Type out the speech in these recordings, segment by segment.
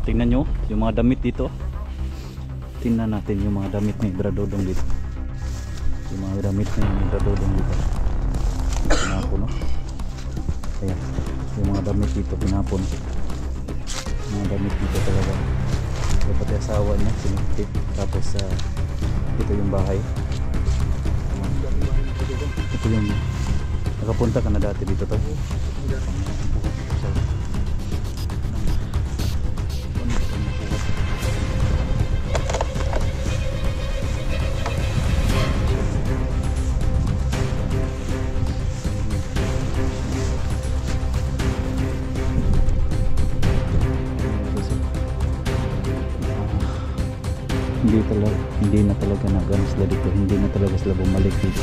Tingnan nyo yung mga damit dito. Tingnan natin yung mga damit ni Bradodong dito. Yung mga damit ni Bradodong dito. Pinapon, no? Ayan. Yung mga damit dito pinapon. Yung mga damit dito talaga. So, pati asawa niya sinintip. Tapos ito yung bahay. Ito yung nakapunta ka na dati dito to. Hindi na talaga nagano sila dito, hindi na talaga sila bumalik dito.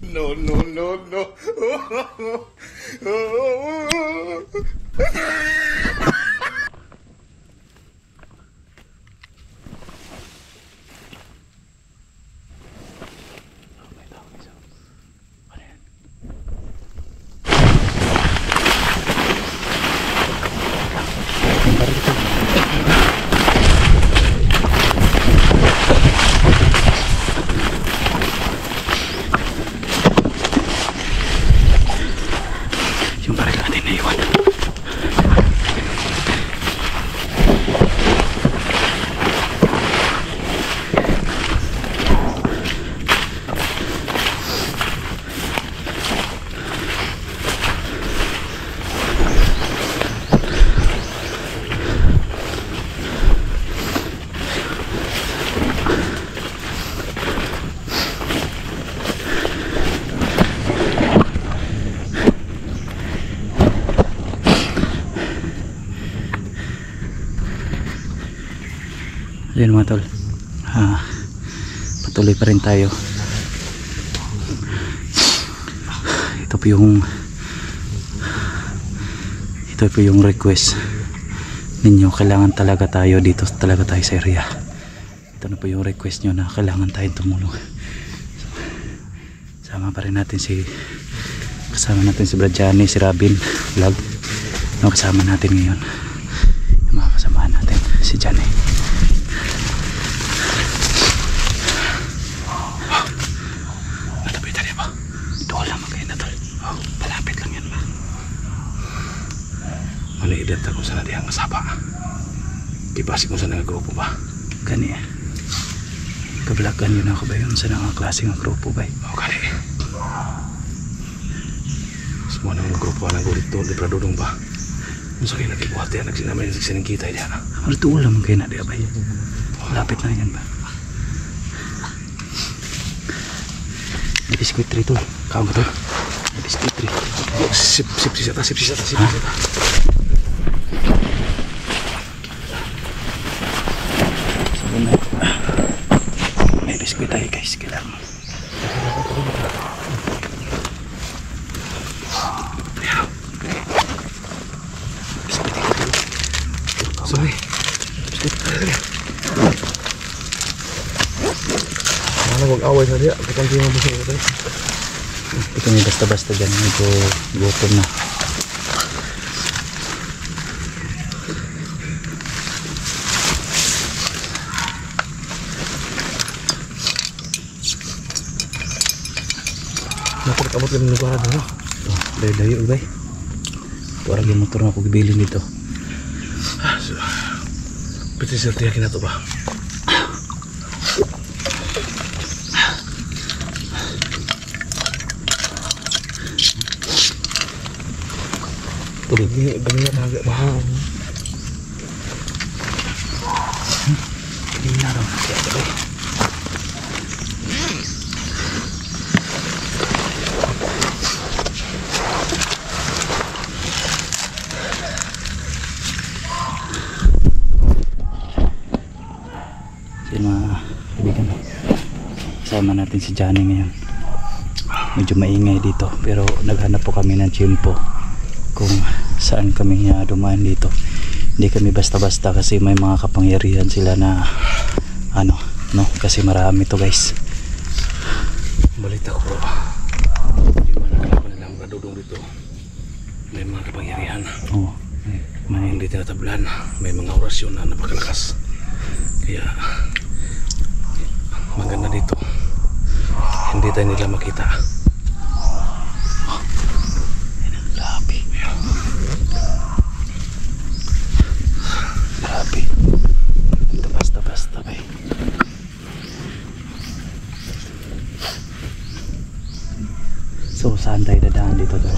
No, no, no, no. Yung baril natin na iwan. Ayan mga tol, patuloy pa rin tayo. Ito po yung request ninyo, kailangan talaga tayo dito, talaga tayo sa area. Ito na po yung request nyo na kailangan tayong tumulong. Sama pa rin natin kasama natin si Brad Johnny, si Robin Vlog, no, kasama natin ngayon yung mga kasamahan natin, si Johnny. Maliidat ako sa nadihang masapa. Kipasik mo sa nagagrupo ba? Gani kablagan yun ako ba yun sa nangaklaseng grupo ba? Oo, gani. Semua nang grupo ng gurito di Bradodong ba? Masa kayo nagibuhat yan, nagsinamay yung sining kita yan. Marito ulam kayo na di abay. Lapit na yan ba? May biskuit rito. Kamu to? May biskuit rito. Sip sisata. May biskuit tayo guys, kailangan. Sorry. Mana wag away sa dia, kita hindi mo busog ito. Ito may basta-basta dyan, medyo gutom na. Napagkamot lang ng lugar na. Dayo-dayo ubay. Ito arang yung motor na ako gibilin dito. Pwede sila tiyakin na ito ba? Tubig. Ganyan na agak bahang. Hindi na raw. Kasama natin si Johnny ngayon. Medyo maingay dito pero naghanap po kami ng tiyempo kung saan kami dumaan dito. Hindi kami basta-basta kasi may mga kapangyarihan sila na ano, no? Kasi marami to guys. Balita ko bro, yung mga nakalaban nilang bradodong dito may mga kapangyarihan. Oo. May hindi tinatablan, may mga orasyon na napakalakas. Kaya maganda dito, hindi tayo nila makita. Grabe. Grabe. Ito basta-basta ba eh. So saan tayo dadaan dito daw?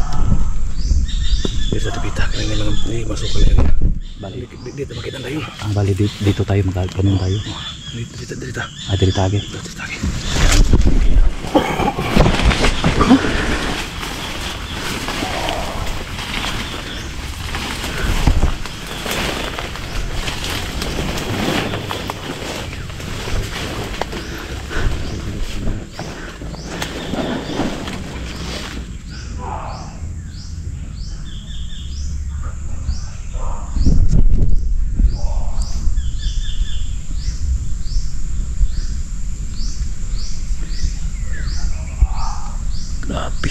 Dito sa tipita, kaya lang masuk ka lang. Bali. Dito makita tayo. Bali dito tayo magkakanin tayo. Dito. Dito tage. Dito tage. Grabe.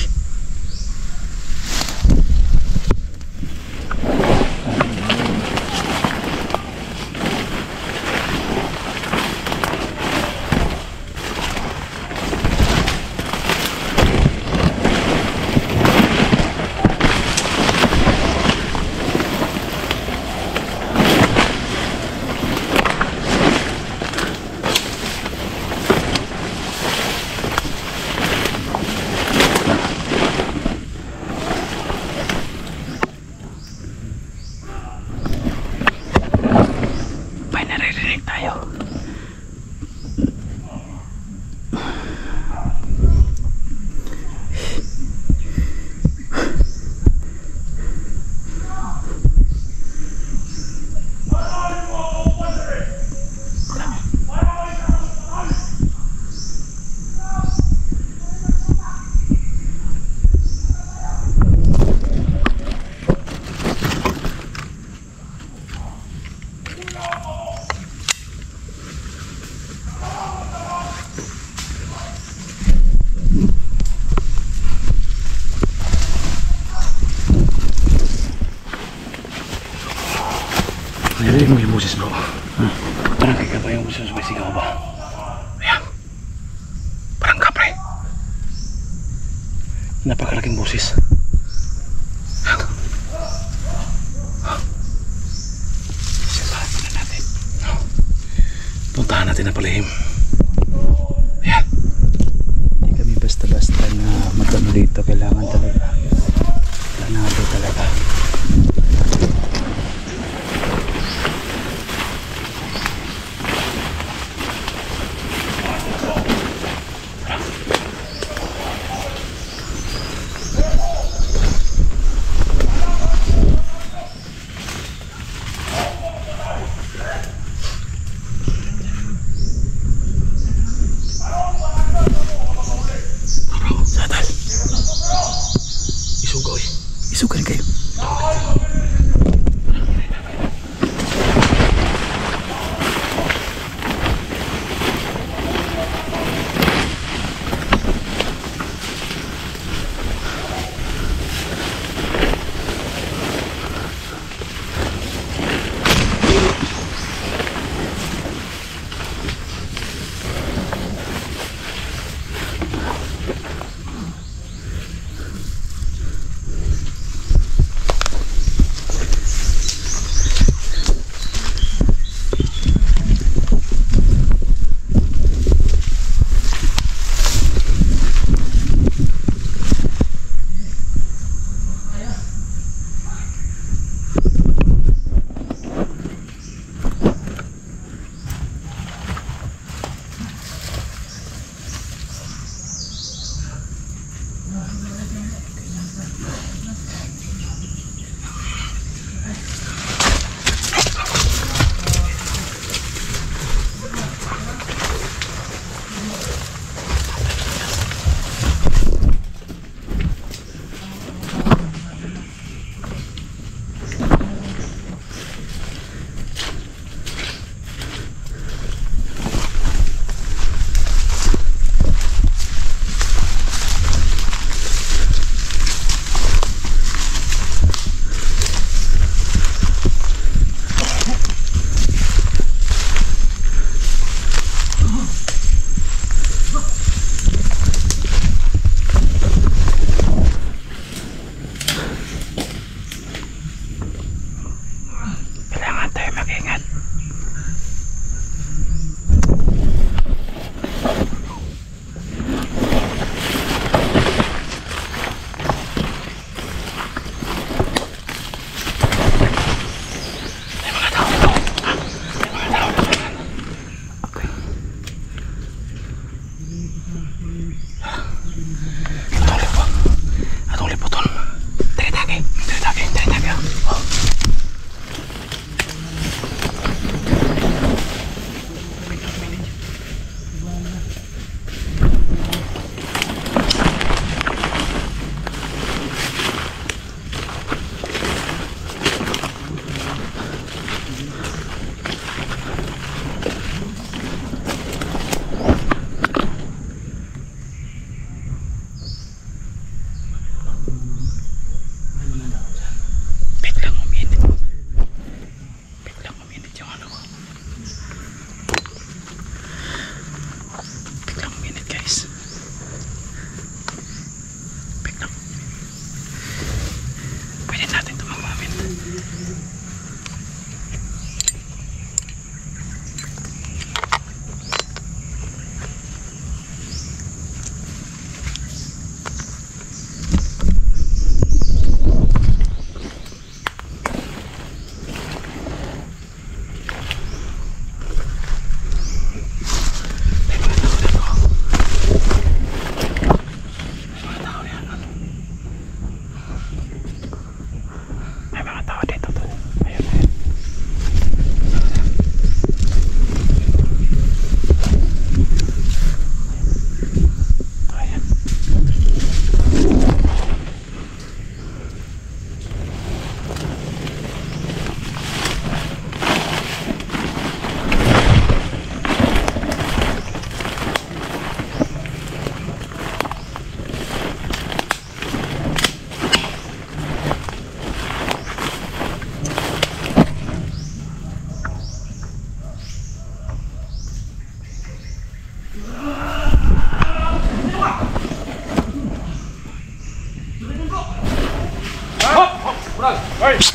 Narinig mo yung boses bro? Parang kaya ba yung boses may sigaw ba? Ayan. Parang kapre. Napakalaking boses. Siyapahan muna natin. Puntahan natin ang palihim. Ayan. Hindi kami basta-basta na magano dito. Kailangan talaga planado talaga. Isugan kayo.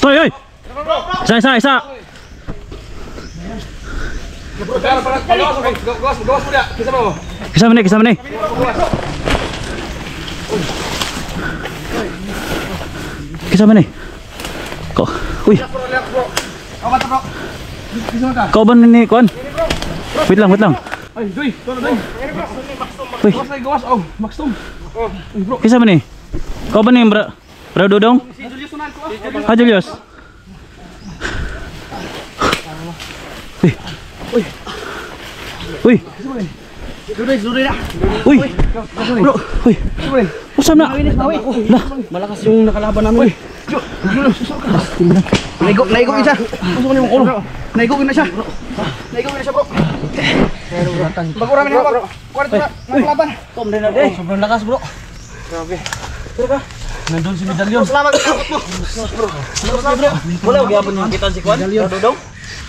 Toy, oy! Isa. Kisama ni. Kisama ni. Kau, uy. Kau ban ni kuan? Wait lang. Ay, doy. Uy, Gawas, oh, Maxtum. kisama ni. Kau ban ni bro Dodong? Si Julius sunan ko. Ah, Julius. Uy. Dudoy na. Uy. Uy. Usam na. Lah, Malakas yung nakalaban namin. Naigo isa. Gusto ko na yung ulo. Naigo na siya. Bro. Bago rami na bro. Kwarto na nakalaban. Tom din na day. Sobrang lakas bro. Grabe. Nandun si Medalyon. Salamat mo. Bro. Wala gyapon yung kita si Kuan. Dodong.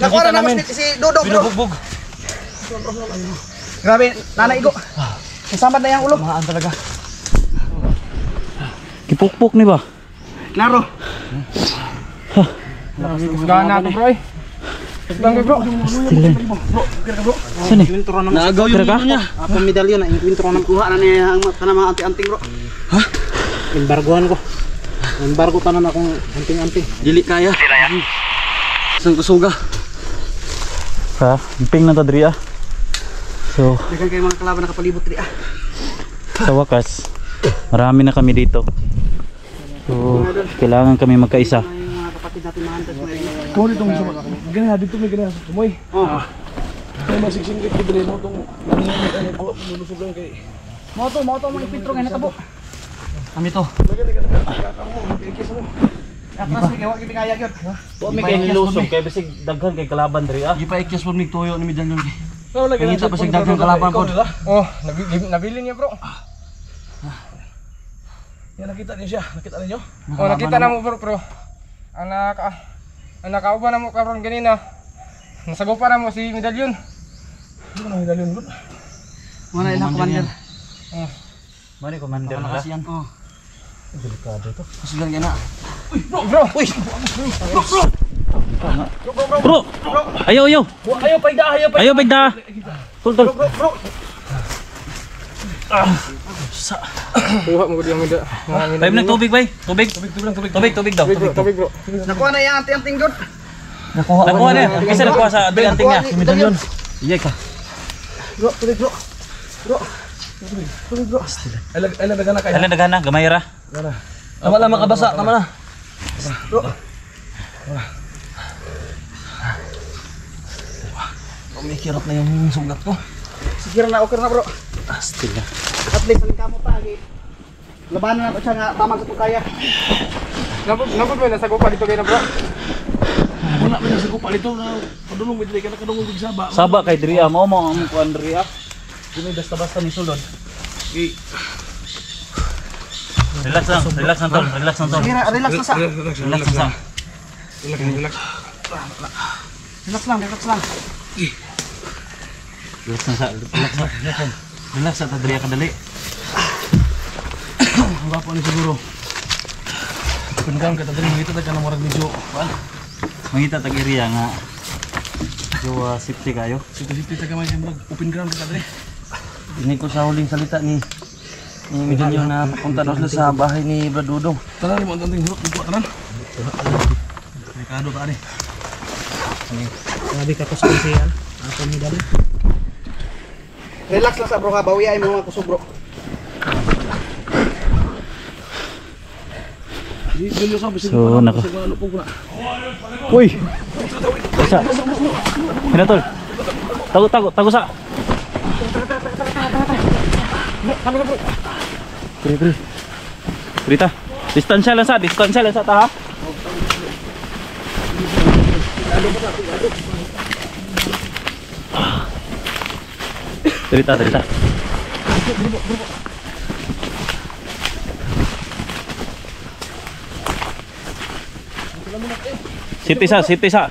Nakuha na namin si Dodong bro. Binubugbog. Grabe, nanaigo. Kasamad na yung ulo. Mahaan talaga. Kipukpok ni ba? Klaro. Gana to bro. Bangga bro. Stilan. Saan eh? Naagaw yung Kira ka? niya. Ako medalyon na inkwentro nang kuha na niya ang tanang mga anting-anting bro. Ha? Embargohan ko. Embargo tanan akong anting-anting. Dili kaya. Isang kusuga. Ha? Ping na to diri ah. So, Dagan kayo mga kalaban nakapalibot diri ah. sa wakas, marami na kami dito. So, kailangan kami magkaisa. Yung mga kapatid natin mahantas mo rin. Kau dito mo ganyan dito may ganyan sumoy. Oh. Kaya masiksing kit dili mo tong ano po lulusog lang kay. Mo to mga ipintro nga natabo. Kami to. Atras ni kaya kaya gyud. Huwag may kayo nilusog, kaya bisig daghan kay kalaban diri ah. Di pa ikyas mo mig tuyo ni Medalyon. Kau lagi Pangita pa sig daghang kalaban po. Oh, nabili niya bro. Yan nakita niyo siya, nakita niyo? Oh, nakita na mo bro. Ang nakauban na mo karon ganina. Nasagupa na mo si Medalyon. Hindi ko na hidalyon bro. Mana ilang commander. Mani commander na. Kasi yan. Oh. Delikado to. Kasi lang yan na. Bro! Ayaw! Ayo paigda, Ayaw pagda! Tol! Kuha mo gud yung mida. Tayo ng tubig bay! Tubig daw! Tubig bro. Nakuha na yung anting-anting good. Nakuha na! Kasi nakuha sa anting niya. Si Medalyon. Iyay ka! Bro, tubig bro. Ay lagagan na kayo. Kailan nagana? Gamay ra? Tama lang makabasa, tama na. Bro. Umikirot na yung sugat ko. Sige na, okay na bro. Astil na. At least ang kamo pa. Labanan na ko siya nga tamang sa tukaya. Napod mo nasagupa dito kay na bro. Wala man sa kupa dito na padulong mit ka kadungog big saba. Saba kay Dria mo ang kuan Dria. Dili basta-basta ni sulod. Relax lang tol. Sige na, relax na sa. Relax lang. Relax sa Dria kadali. Ang gwapo ni siguro. Pagkan ka tadi mo ito ta kana murag medyo kuan. Mangita tag area nga. Jo safety kayo. Siti ta kamay murag open ground ka tadi. Ini ko sa huling salita ni Medalyon na papunta daw sila sa bahay ni Brad Dodong. Tanan mo anting hulok ko tanan. Delikado ka ani. Grabe ka ko sa yan. Ako ni Dali. Relax lang sa bro ha, bawi ay mga kusog bro. So nako. Uy. Isa. Pinatol. Tago sa. Pre. Berita. Distansya lang sa ta ha. Cerita. Siti sa.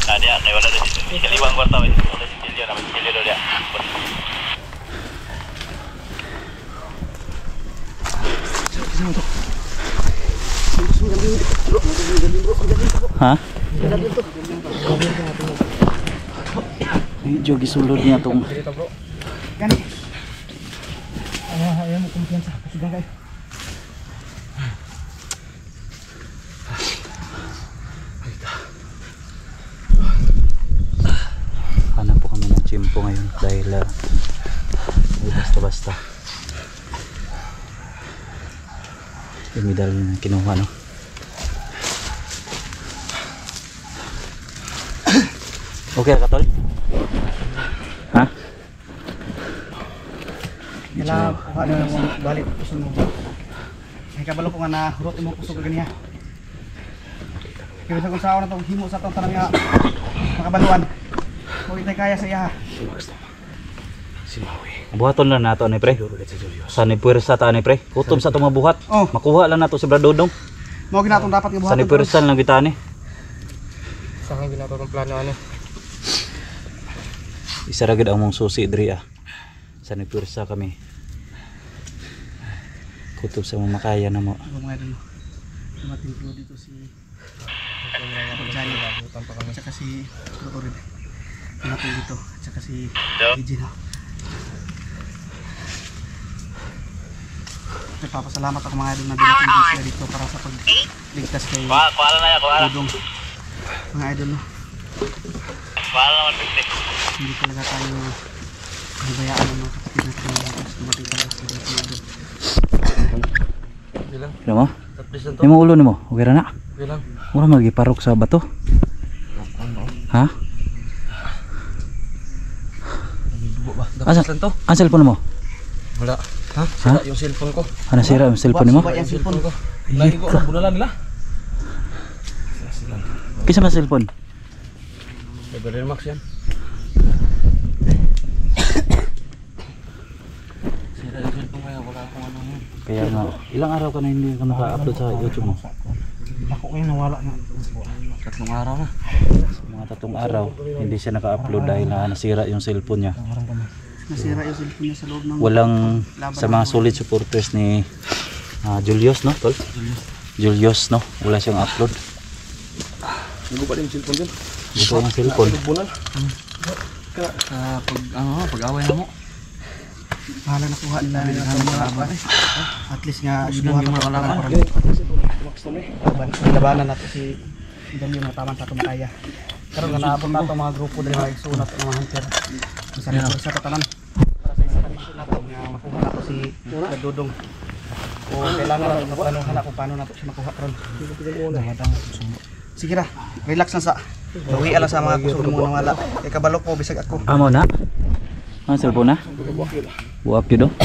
Tadi ada wala dito. Kaliwang kwarta Ha? Medyo gisulod niya tong Gani. Ayaw mo kumpiyansa. Kasigang kayo. hanap po kami ng tiyempo ngayon dahil basta-basta yung medalyo na kinuha, no? Okay ka, tol? Ha? Kailangan kuha na yung balik kusog mo. May kabalo ko nga na hurot mo kusog ganiya. Kaya kung sa ako na itong himo sa itong tanang nga makabaluan. Kung itay kaya sa iya. Si Maui. Buhaton lang nato ni pre. Sa ni puwersa ta ni pre. Kutom sa itong mabuhat. Oh. Makuha lang nato si Bradodong. Mao ginatong dapat nga Sa ni buhaton. puwersa lang bitani. Sa akin ginagawa ng plano ano. Isa ra gid ang mong susi diri ah. Sa ni puwersa kami. Kutom sa mamakaya na mo. Ano mga idol. Dumating po dito si Jani. At saka si Rotorid. Dumating dito. At saka si Eugene. Nagpapasalamat ako mga idol na dumating din sila dito para sa pagligtas kay Dudong. Mga idol, no? Hindi talaga tayo nabayaan ng mga kapatid natin na ligtas. Dumating talaga sila dito mga idol. Ano mo? Yung mga ulo ni mo, okay ra na? Bilang. Wala magiparok sa bato. Ha? Asa? Ang cellphone mo? Wala. Ha? Ha? Yung cellphone ko. Ano sira ang cellphone mo? Suba yung cellphone ko. Lagi ko ang bunalan nila. Kisa man cellphone? Libre Max yan. Sira yung cellphone kaya wala akong ano yun. Kaya nga, ilang araw ka na hindi ka naka-upload sa YouTube mo? Ako kayo nawala nga. 3 araw na. Mga 3 araw, hindi siya naka-upload dahil nasira yung cellphone niya. Nasira yung cellphone niya sa loob ng... Walang sa mga solid supporters ni Julius, no? Tol? Julius, no? Wala siyang upload. Hindi pa rin yung cellphone dyan. Ito ang cellphone. Bunan. Pag-away na mo. Bahala na kuha nila yung mga at least nga buhat yung mga kalaban. Labanan natin si Dali yung taman sa tumakaya. Karon nga naabot na itong mga grupo dali mga igsunat ng mga hunter. Isa na sa tatanan. Para sa isa mission nato nga makuha nato si Dudong. O kailangan nato maplanuhan na kung paano nato siya makuha karon. Sige ra, relax na sa. Bawi ala sa mga kusog mo nang wala. Kay kabalo ko bisag ako. Amo na? Ang cellphone na? Buap yun, do?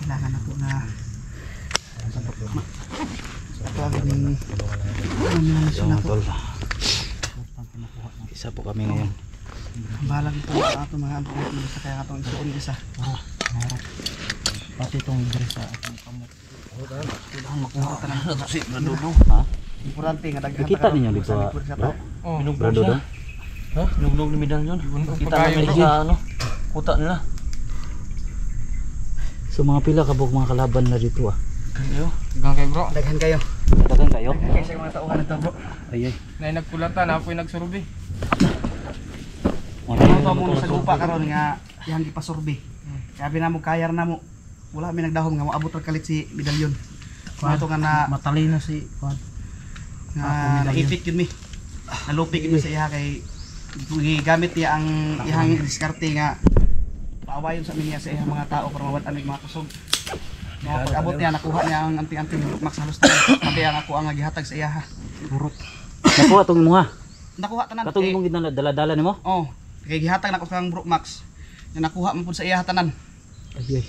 Kailangan na po na tawagin ng mission na po. Tol. Isa po kami ngayon. Balag po ang ato mga ampun natin sa kaya atong isuon isa. Pati itong dress sa atong kamot. Kailangan makuha ka ng Ha? importante nga daghan. Nakita ninyo dito, bro? Bradodong? Ha? Nugnog ni medalyon. Kita Pagkain namin ko. sa ano. Kuta nila. So mga pila ka mga kalaban na dito ah. Kayo. Hanggang kay bro. Daghan kayo. Daghan kayo? Kaya sa mga tauhan nito bro. Ayay. Na nagkulatan na apoy nagsurbi. Ano pa mo sa lupa karon nga yang gipasurbi. Kaya binamo kayar na mo. Wala mi nagdahom nga moabot ra kalit si medalyon. Kuan to nga na matalino si kuan. Nga naipit yun mi. Nalupik yun mi sa iya kay gigamit niya ang iyang diskarte nga paawayon sa minya sa iyang mga tao para mawad-an mga kusog. Mga pag-abot niya nakuha niya ang anting-anting max halos tanan. Pati ang ako ang gihatag sa iya ha. Burot. Nakuha itong mga. Nakuha tanan. Katong imong ginadala-dala nimo? Oh, kay gihatag na ko kang Brook Max. Nga nakuha mo pud sa iya tanan. Ayay.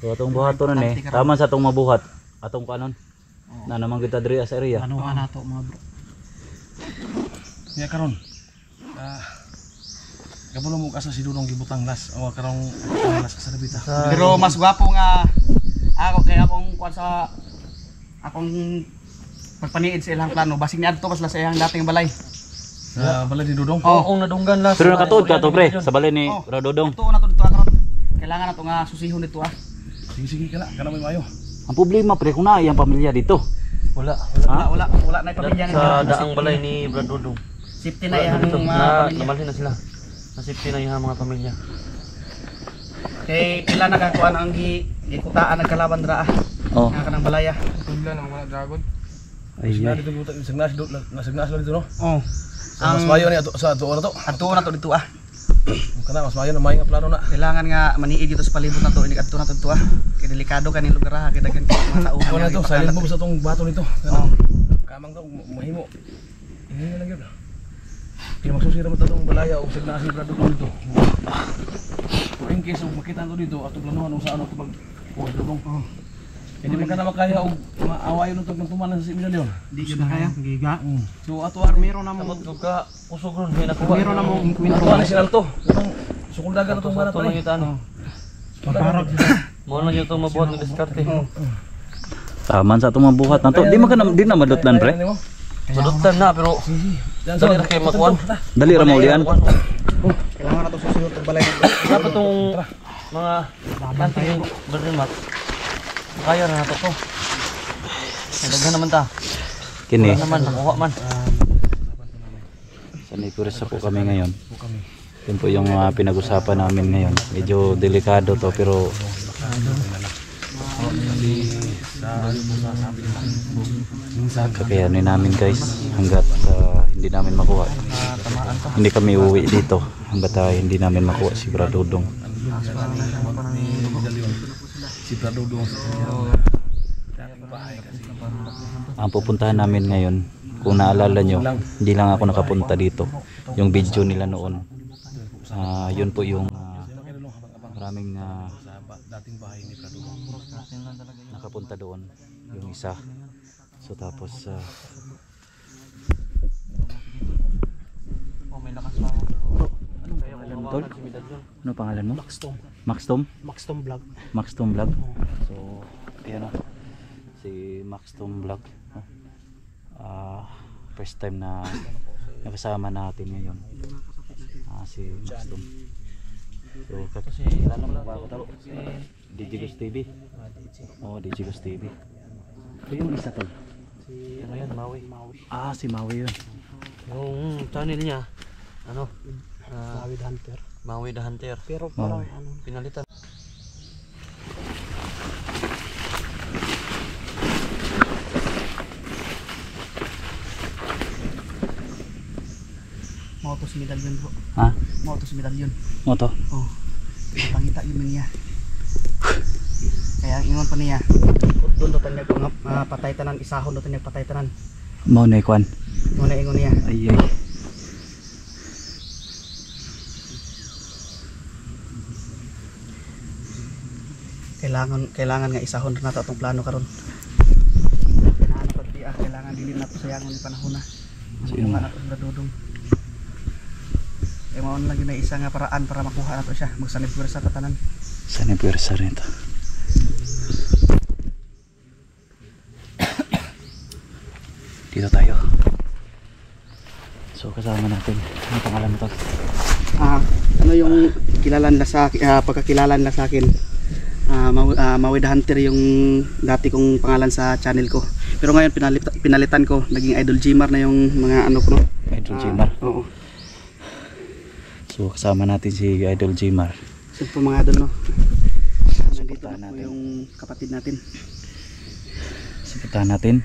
So atong buhaton na tama sa atong mabuhat. Atong kanon. Na naman kita diri sa area. Ano na to mga bro? Ya karon. Kabalo mo kasa si Dudong gibutang las o karong las sa sabita. Pero mas gwapo nga ako kay akong kuan sa akong pagpaniid sa ilang plano basig ni adto pas la sa iyang dating balay. Sa balay ni Dudong. Oh, Kung nadunggan lang. Pero nakatuod ka to pre sa balay ni Bradodong. Tuo na to dito karon. Kailangan na to nga susihon dito Sige kana may mayo. Ang problema pre kung na iyang pamilya dito. Wala. Wala na pamilya Sa daang balay ni Bradodong. Safety na iyang Dito, mga pamilya. namalhin na sila. Nasipti na yung mga pamilya. Kay pila na kakuan ang gikutaan nagkalaban dra. Oh. Nga kanang balaya. Tubla ng mga dragon. Ay. Signa dito nasagnas dito no. Oh. Mas mayo ni sa ato na to. Adto na to dito Kana mas mayo na may nga plano na. Kailangan nga maniid dito sa palibot na to, ini adto na to dito Kay delikado kaning lugar kay daghan mga tao. Ano to, silent move sa tong bato nito. Oh. Kamang to mahimo. Hindi na lang yun. Kaya magsusira mo itong balaya o signa si Bradodong dito. Kung in case makita to dito, ato planuhan kung saan ito mag-Bradodong. Hindi man ka na makaya o maawayo nung itong tumanan sa simila yun. Di gyud na kaya. Giga. So ato meron na mo Samot ko ka usog ron. May nakuha. meron na mo kwento. Ito na sinal to. Itong sukuldagan na itong banat Ito lang pa yung tano. Paparag. Mo na yung itong mabuhat ng diskarte. Taman sa itong mabuhat na to. Di na madutlan pre. Madutan na pero dali na kayo makuhan. Dali ra maulian. Kailangan na to susihon tong balay. Dapat itong mga kanting berlimat. Kaya na nato to. Nagaghan naman ta. Kini. Wala naman, nakuha man. Sa Nipuresa po kami ngayon. Yun po yung pinag-usapan namin ngayon. Medyo delikado to pero kakayanin namin guys hanggat hindi namin makuha. Hindi kami uwi dito hanggat hindi namin makuha si Bradodong. Si Bradodong. Ang pupuntahan namin ngayon, kung naalala nyo, hindi lang ako nakapunta dito. Yung video nila noon. Yun po yung maraming Dating bahay ni Bradodong. nakapunta doon. Yung isa. So tapos Oh, may lakas pa. Tol? Ano pangalan mo? Maxtom. Maxtom? Maxtom vlog. Maxtom Vlog. So, ayan o. Si Maxtom Vlog. First time na nakasama natin ngayon. Si Maxtom. So, kasi kilala mo ba ako talo? Digigos TV. Oh, Digigos TV. Ito yung isa tol. Si ano yan, Maui. Si Maui yun. Yung channel niya, ano? Maui the Hunter. Maui the Hunter. Pero parang Pinalitan. Mao to si medalyon po. Ha? Mao to si medalyon. Mo to? Oh. Pangita yun niya. Kaya ingon pa niya. Doon to tanyag pang patay tanan isahon do tanyag patay tanan. Mo na ikwan. Mo na ingon niya. Ay ay. Kailangan nga isahon na nato atong plano karon. Kailangan pa kailangan dili na to sayangon ni panahon na. Sino Nga nato Bradodong. Kaya mao lang yun na isa nga paraan para makuha nato siya. Magsanib pwersa ta tanan. Saan yung pwersa rin ito? Dito tayo. So kasama natin. Ano pangalan mo to? Ano yung kilalan na sa pagkakilala nila sa akin. Maui the Hunter yung dati kong pangalan sa channel ko. Pero ngayon pinalitan ko, naging Idol Gmar na yung mga ano ko. Idol Gmar. Oo. So kasama natin si Idol Gmar. So po mga idol no. Nandito na po natin. yung kapatid natin. Supportahan natin.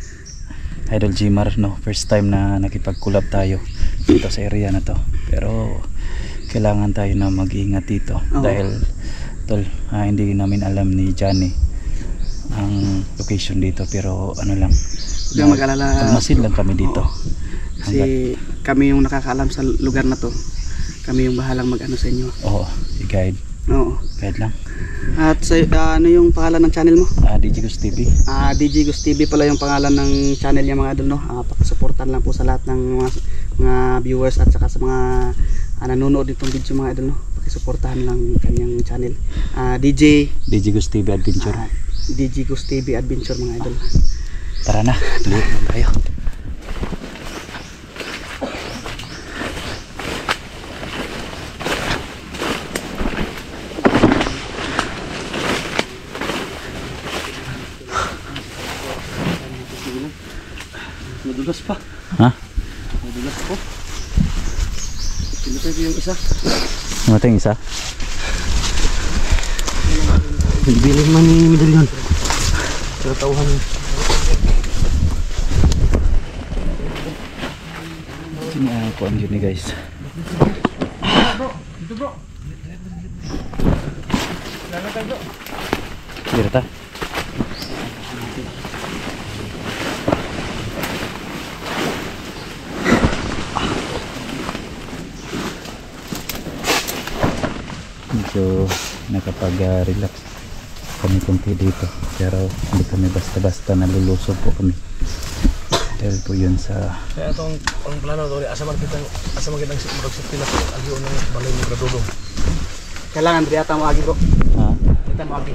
Idol Gmar no. First time na nakipag-collab tayo dito sa area na to. Pero kailangan tayo na mag-iingat dito. Oo. Dahil tol, hindi namin alam ni Johnny ang location dito. Pero ano lang. Huwag mag-alala. Masin lang kami dito. Kasi kami yung nakakaalam sa lugar na to. Kami yung bahalang mag-ano sa inyo. Oo, i-guide. Oo. Guide lang. At sa, ano yung pangalan ng channel mo? Digigos TV. DJ Gus TV pala yung pangalan ng channel niya mga idol no. Pakisuportan lang po sa lahat ng mga viewers at saka sa mga nanonood nitong video mga idol no. Pakisuportahan lang kanyang channel. Digigos TV Adventure. DJ Gus TV Adventure mga idol. Tara na, tuloy na tayo. Madulas pa. Ha? Madulas po. Pinatay ko yung isa. Namatay yung isa? Bilin man ni medalyon. Sa tauhan. Sino ang kuhan yun ni guys? Dito bro. Lalakad bro. Dito ta. So nakapag-relax kami kunti dito, pero hindi kami basta-basta nalulusob po kami dahil po yun sa Kaya itong ang plano to, asa man kitang murag sa pila agyo ng balay ni Bradodong. Kailangan riyata mo agi bro. ha? Kita mo agi.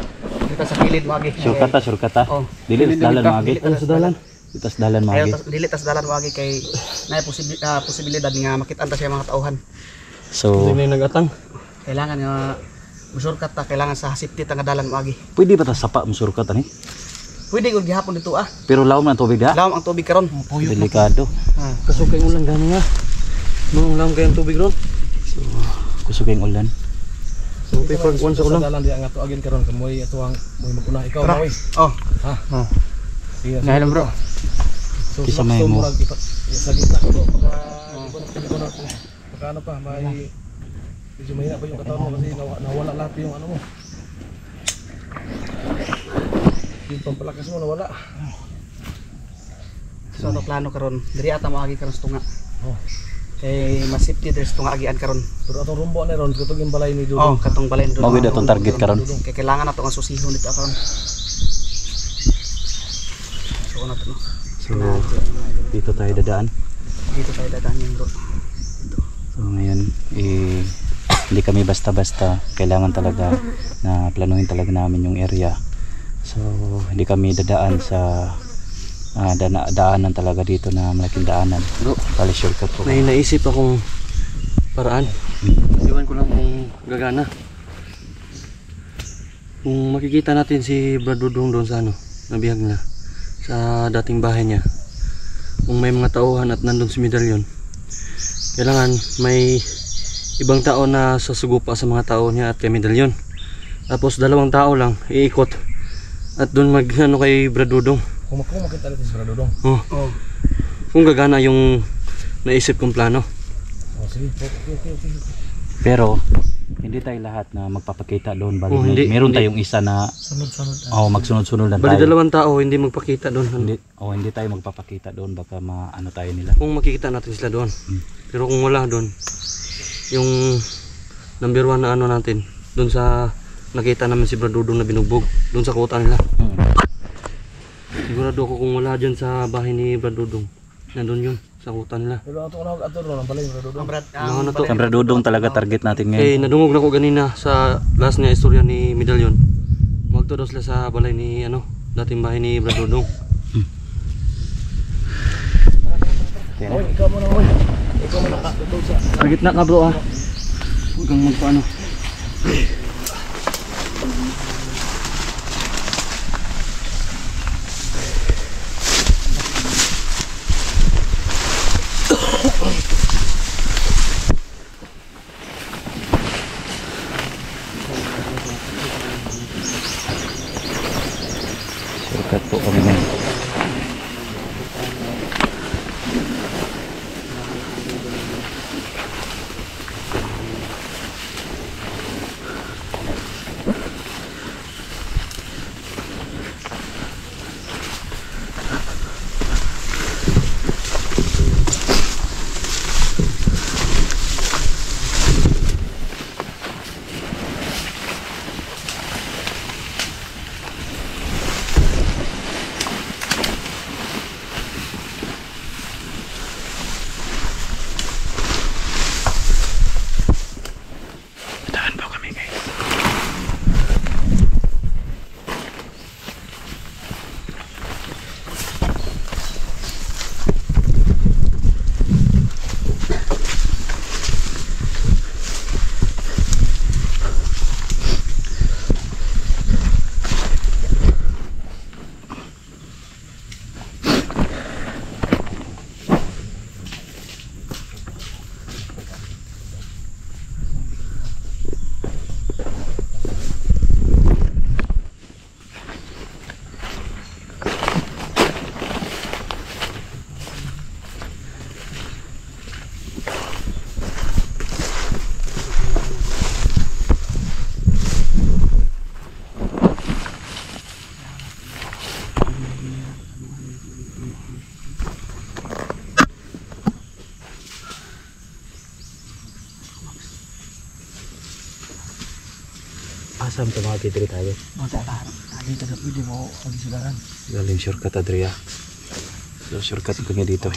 Kita sa kilid mo agi. Surkata Oh. dili tas dalan mo agi Dili tas dalan. tas dalan mo Ayaw agi dili tas dalan mo agi kay na posibilidad nga makit-an ta siya mga tauhan. so Hindi na nagatang. Kailangan nga musurkat ta, kailangan sa safety ta nga dalan mo agi. pwede ba ta sapa mo surkat ani? Pwede gud gihapon dito Pero lawom na tubig ha? Lawom ang tubig karon. Delikado. Kasukay ulan gani nga. Nung lang kayong tubig ron. Kusog yung ulan. So paper kuan sa ulan. Dalan di ang ato agin karon kamoy ato ang moy maguna ikaw Tara. moy. Oh. Ha. Sige. Ngayon bro. So Kisa may mo. Sa gitna ko pagka ano pa may medyo mahina pa yung katawan mo kasi nawala lahat yung ano mo. Yung pampalakas mo nawala. So ano plano karon? Diri ata mo agi karon sa tunga. Oh. Kay mas safety diri sa tunga agian karon. Pero atong rumbo na ron katong yung balay ni Dudong. Oh, katong balay doon. Mawid atong target karon. Kay kailangan nato nga susihon dito karon. So ano to no? So dito tayo dadaan. Dito tayo dadaan yung bro. So ngayon hindi kami basta-basta, kailangan talaga na planuhin talaga namin yung area. So hindi kami dadaan sa daanan talaga dito na malaking daanan. Bro, Bali shortcut po. may naisip akong paraan. Iwan ko lang kung gagana. Kung makikita natin si Brad Dudong doon sa nabihag na sa dating bahay niya. Kung may mga tauhan at nandun si Medalyon, kailangan may ibang tao na sasugupa sa mga tao niya at kay Medalyon. Tapos 2 tao lang iikot at doon mag kay Brad Dudong. Kung makita natin si Brad Dudong. Oh. Kung gagana yung naisip kong plano. Sige. Okay. Pero hindi tayo lahat na magpapakita doon. Bali, hindi, meron hindi. tayong isa na Sunod-sunod. magsunod-sunod lang Bali tayo. 2 tao hindi magpakita doon. Hindi tayo magpapakita doon, baka maano tayo nila. Kung makikita natin sila doon. Pero kung wala doon, yung number 1 na ano natin, doon sa nakita namin si Brad Dudong na binugbog, doon sa kuta nila. Sigurado ako kung wala dyan sa bahay ni Brad Dudong, nandun yun, sa kuta nila. Ang Brad, Ang Brad Dudong talaga target natin ngayon. Eh, nadungog na ko ganina sa last niya istorya ni Medalyon. Magto daw sila sa balay ni dating bahay ni Brad Dudong. ikaw muna oy. Ikaw muna ka Sa gitna ka bro Huwag kang magpaano. Shortcut po kami ngayon. Asam tumagi diri tayo. Magkatahan. Lagi tayo pwede mo pagisudaran. Galing shortcut Adria. So shortcut ko niya dito.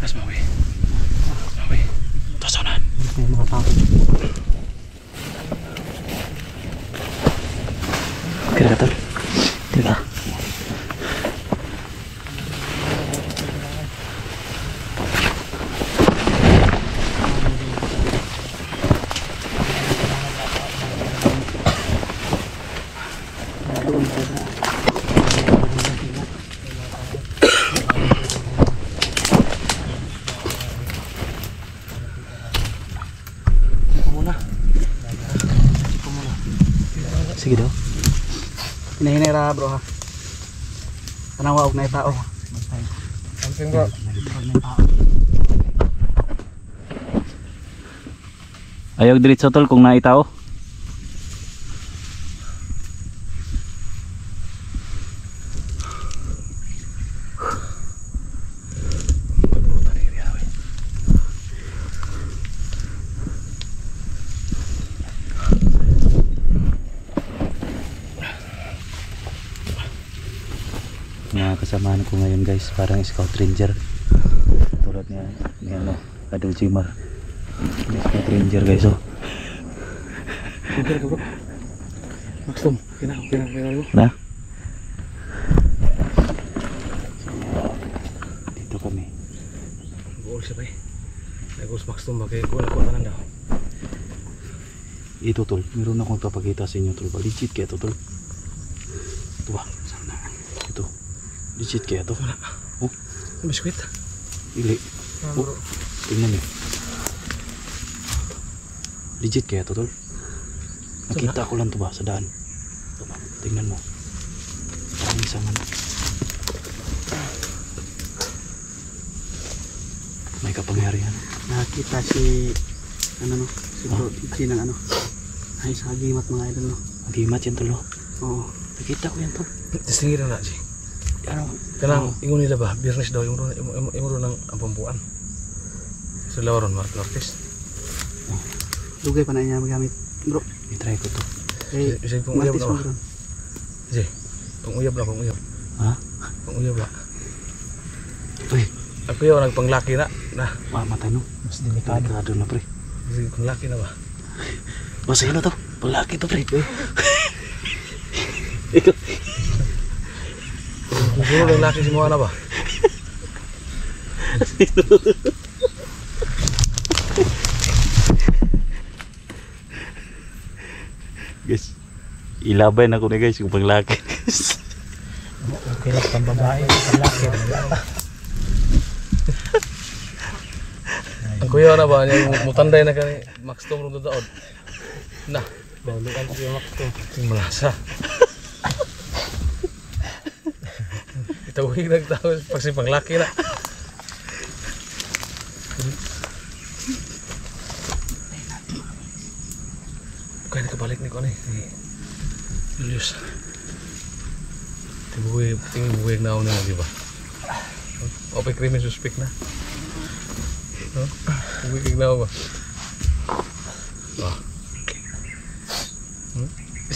Mas mawi. Mawi. Tosonan. Kira tol. Kira. Sige daw. Hinahinay ra bro ha. Tanawa og na tao. Samping bro. Ayaw diretso tol kung naitaw. Mga kasamahan ko ngayon guys, parang scout ranger. Tulad niya, ni ano, Adol Jimar. Scout ranger guys, oh. Maxtom, kina mo. Na? Dito kami. Goal siya pa eh. Nag-goals Maxtom ba kaya kuha tanan daw. Ito tol, meron akong papakita sa inyo tol. Legit kaya to tol. Ito ba? Sana. Ito. Legit kaya to. Oh, Biskuit. ili. Oh, tingnan niyo. Legit kaya to tol. Nakita ko lang to ba sa daan. Ito ba? Tingnan mo. Parang isang ano. May kapangyarihan. Nakita si ano no, si bro si ng ano. Ay sa gimat mga idol no. Magimat yan tol. Oh. Oo. Nakita ko yan tol. Tisingir na si. Ano? Kanang ingon nila ba, business daw yung imo nang ampampuan. Sa lawaron Mark Lopez. Dugay pa na niya magamit. Bro, I-try ko to. eh Isig pang uyab mantis na mo ba? bro. Pang uyab na, pang uyab. Ha? Pang uyab na. Uy, Ako yung nagpanglaki na. mamatay no. Mas delikado na pre. Sige, panglaki na ba? Masaya na to. Palaki to pre. Siguro lang laki si mga na ba? Guys, ilaban ako na guys kung panglaki. Okay lang pang babae, palaki. Ang kuya na ba? Yung mutanday na kani Max Tom ron daod. Na, Balukan si Max to. yung malasa. Itawig nagtao pag si panglaki na. Kaya nakabalik ni ko ni Julius. Tingin buwig na ako na, di ba? Ope krimen suspect na. No? Buwig na ako ba?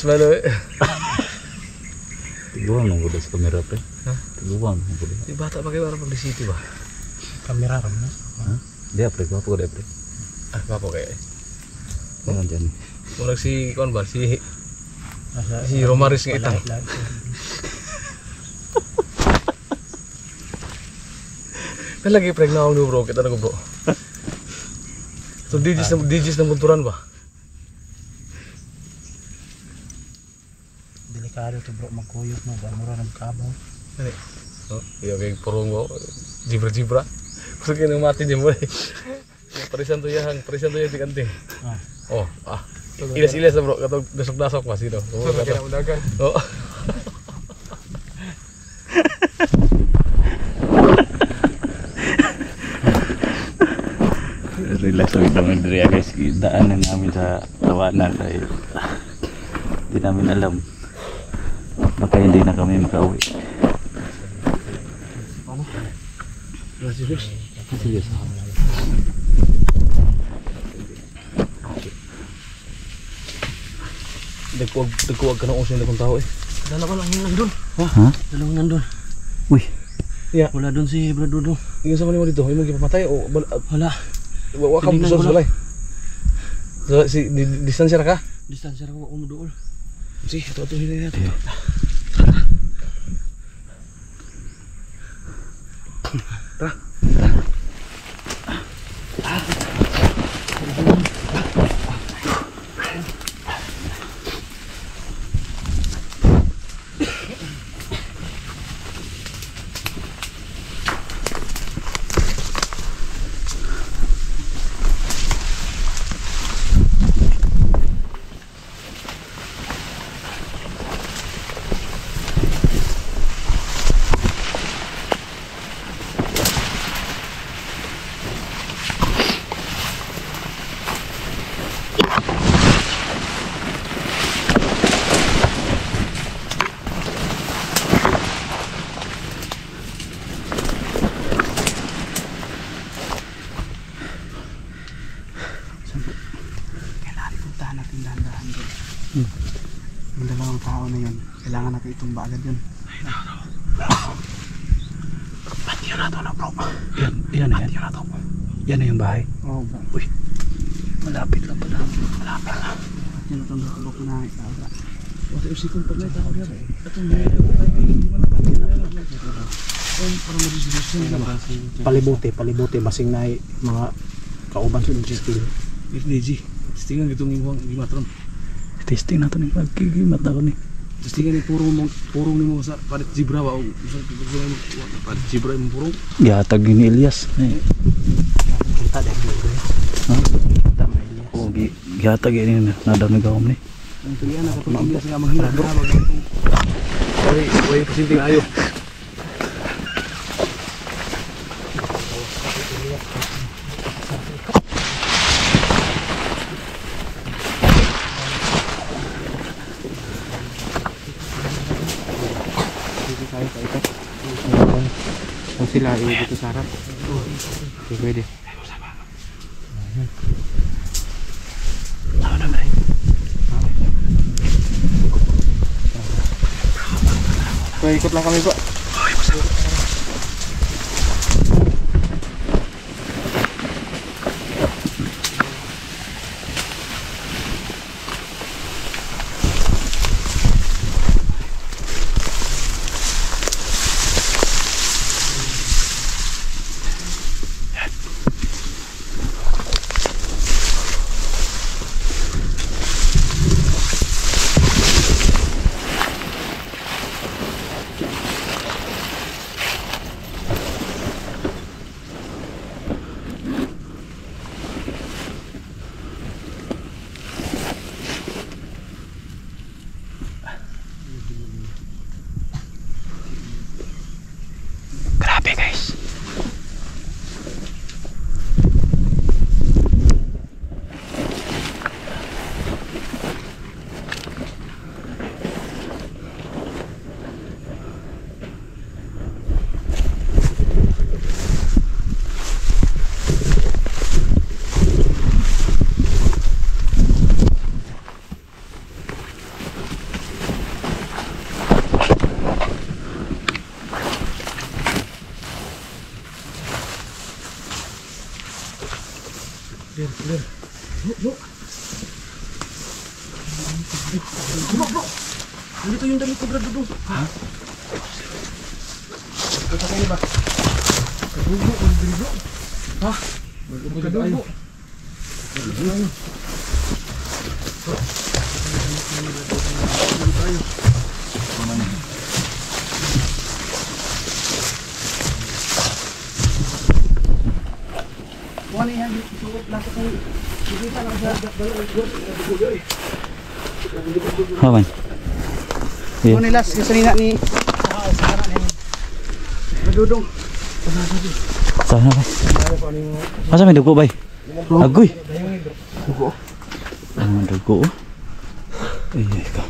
ba no? Tiguan mo gulo sa kamera pre. Tiguan mo gulo. Di bata pa kayo para pag city ba? Kamera ram na. Dia pre, gua ko dia pre. Ah, apa kayak? Jangan jangan. Mulai si kon ba si Romaris nga itang. Kan lagi pregnant dulu bro, kita nunggu bro. So digis na bunturan ba? Delikado to bro, magkuyot mo ba mura ng kabaw. Ano? Oh, iya kayak purong mo, jibra-jibra. Gusto kayo nang mati din mo eh. Parisan to yang di kanting. Oh, ilas-ilas na bro, katong dasok-dasok pa sino. Kaya udagan. Oh. Relax lang naman diri guys. Daanan namin sa tawanan ay hindi namin alam. Baka hindi na kami makauwi. Serius? Serius. Dagkuwag ka ng usong na kong tao eh. Dalawa lang yung nandun. Ha? Dalawang nandun. Uy, Yeah. Wala dun si Brad Dudong. Ikaw sa mo dito, yung mga pamatay o Wala. waka mo sa sulay. So si distansya ra ka? Distansya ko umuduol. Si, ito hili nato. Yung dalawang tao na yun, kailangan natin itumba agad yun. ba't yun na to na bro? Yan na yan. Yan na yung bahay. Oo bro. Uy, malapit lang pala. Malapit lang. Yan na itong lukok na ikaw. Wala usikon pag may tao diyan. Palibuti basing na mga kauban sa digital. Hindi, testingan gitong imong gimatron. Testing nato ni pagkigimat ako ni. Testingan ni purong nimo sa parit zebra ba o sa parit zebra imong purong. Gihatag ni Elias. Kita dahil dito. Ha? Kita may Elias. Oo, gihatag ni nadam ni gawom ni. Ang tulian na katulong Elias nga manghirap na habang itong Way pasinting ayo. Kung sila dito sa harap. Okay, pwede. So, ikot lang kami po. Bro, bro. Nandito yung damit ni Brad Dudong. Ha? Ito kayo ba? Kadugo, bro. Ha? Kadugo. Ano yan? Suot lang ko. Dito lang sa Ha man. Ano nila sanina ni Madudong. Sana ba? Asa may dugo bay? Agoy. Dugo. Ang dugo. Ay ka.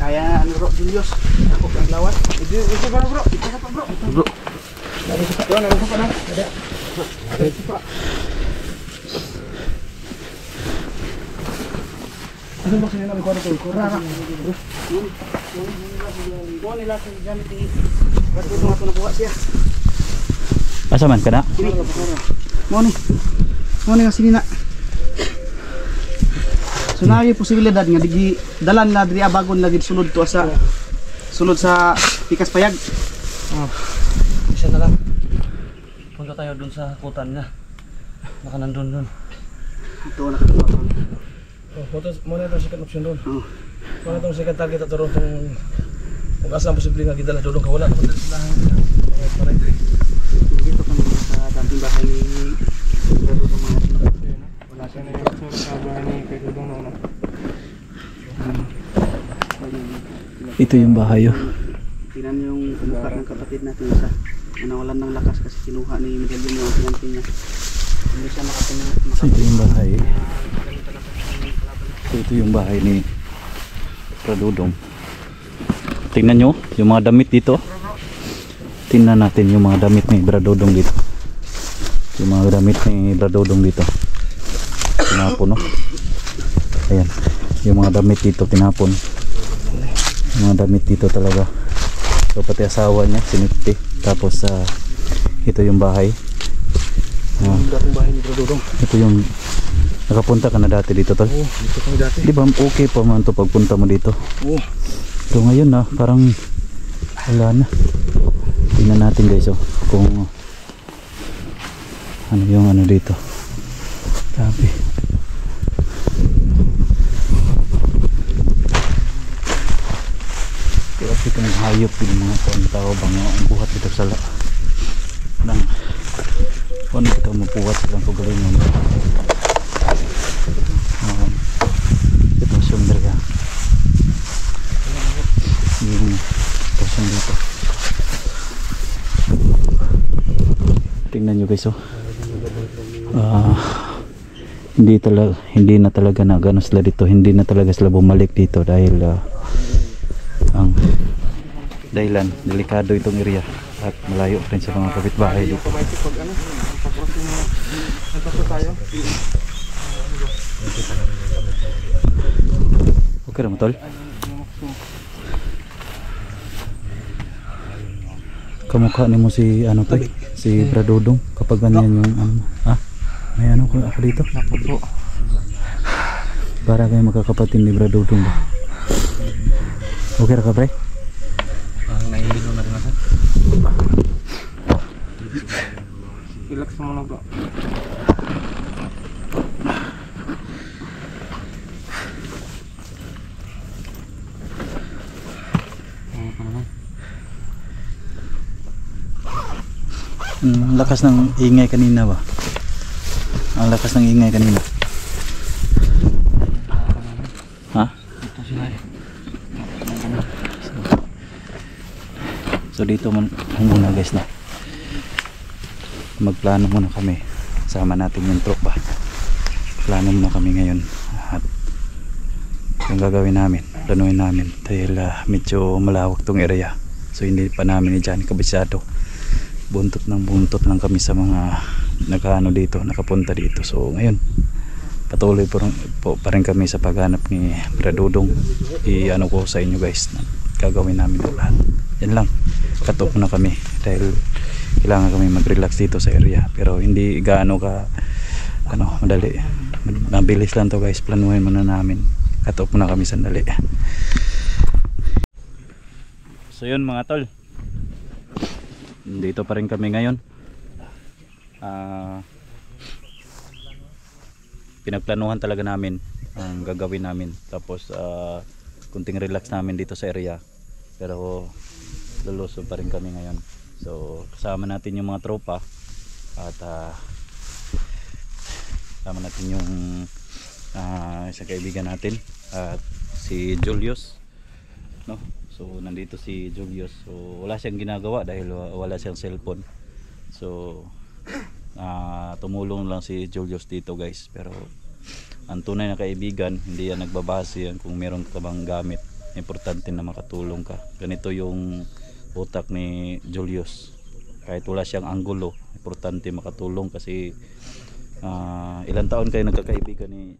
Kaya ano bro, Julius. Ako ang lawat. Ito ba bro? Ito pa bro. Bro. Ano pa na? Ito pa. Ano ba kanina may kwarto? Kurara. Mo nila sa gamit ni Madudong ato na buhat siya. Asa man kana? Mo ni nga sinina. So na yung posibilidad nga digi dalan na diri abagon lagi sulod to sa pikas payag. Isa na lang. Punta tayo dun sa kutan niya. Baka nandun dun. Ito na katuwa. Muna itong second option doon. Muna itong second target at doon kung asa ang posible nga gidala doon ka wala naman dito sila. Dito kami sa dating bahay ni Dudong mga Wala siya na yung sa bahay ni Kuya Dudong noon. Ito yung bahay oh. Tingnan yung mukha ng kapatid natin isa. Nawalan ng lakas kasi kinuha ni Medallion yung pinantin niya. Hindi siya So ito yung bahay. So ito yung bahay ni Pradudong. Tingnan nyo yung mga damit dito. Tingnan natin yung mga damit ni Pradudong dito. Yung mga damit ni Pradudong dito. Tinapon no. Ayan. Yung mga damit dito tinapon. Yung mga damit dito talaga. So pati asawa niya sinipti. Tapos ito yung bahay. Dating bahay ni Pradudong. Ito yung nakapunta ka na dati dito tol. Oo, dito kami dati. Di ba okay pa man to pagpunta mo dito? Oo. So ngayon na parang wala na. Tingnan natin guys oh, kung ano yung ano dito. Sabi. Kasi kung hayop yung mga tao bang ang buhat dito sa lang. Kung ano ito mapuhat silang kagalingan. Ito sumber ka. Yung person dito. Tingnan nyo guys oh. Hindi na talaga na gano'n sila dito. Hindi na talaga sila bumalik dito dahil ang dahilan delikado itong area at malayo rin sa mga kapitbahay dito. Okay na mo tol? Kamukha ni mo si ano to? Si Pradudong kapag ganyan yung may ano ko ako dito? Para kayo magkakapatid ni Pradudong ba? Okay ra ka pre? Nahihilo na rin natin. Relax mo muna bro. Ang lakas ng ingay kanina ba? Ang lakas ng ingay kanina. Ha? Ito sila eh. So dito muna guys na. Magplano muna kami. Sama natin yung tropa. Plano muna kami ngayon. At yung gagawin namin, planuin namin. Dahil medyo malawak tong area. So hindi pa namin ni Johnny kabisado. Buntot lang kami sa mga nakaano dito, nakapunta dito. So ngayon patuloy pa rin kami sa paghanap ni Pradudong. I-ano ko sa inyo guys na gagawin namin lahat. Yan lang, cut-off na kami dahil kailangan kami mag-relax dito sa area. Pero hindi gaano ka madali, mabilis lang to guys. Planuhin muna namin cut off muna kami sandali. So yun mga tol, dito pa rin kami ngayon. Pinagplanuhan talaga namin ang gagawin namin, tapos kunting relax namin dito sa area, pero lulusob pa rin kami ngayon. So kasama natin yung mga tropa at kasama natin yung isang kaibigan natin at si Julius, no? So nandito si Julius, so wala siyang ginagawa dahil wala siyang cellphone. So tumulong lang si Julius dito guys, pero ang tunay na kaibigan hindi yan nagbabase yan kung meron ka bang gamit, importante na makatulong ka. Ganito yung utak ni Julius, kahit wala siyang anggulo, importante makatulong kasi ilang taon kayo nagkakaibigan ni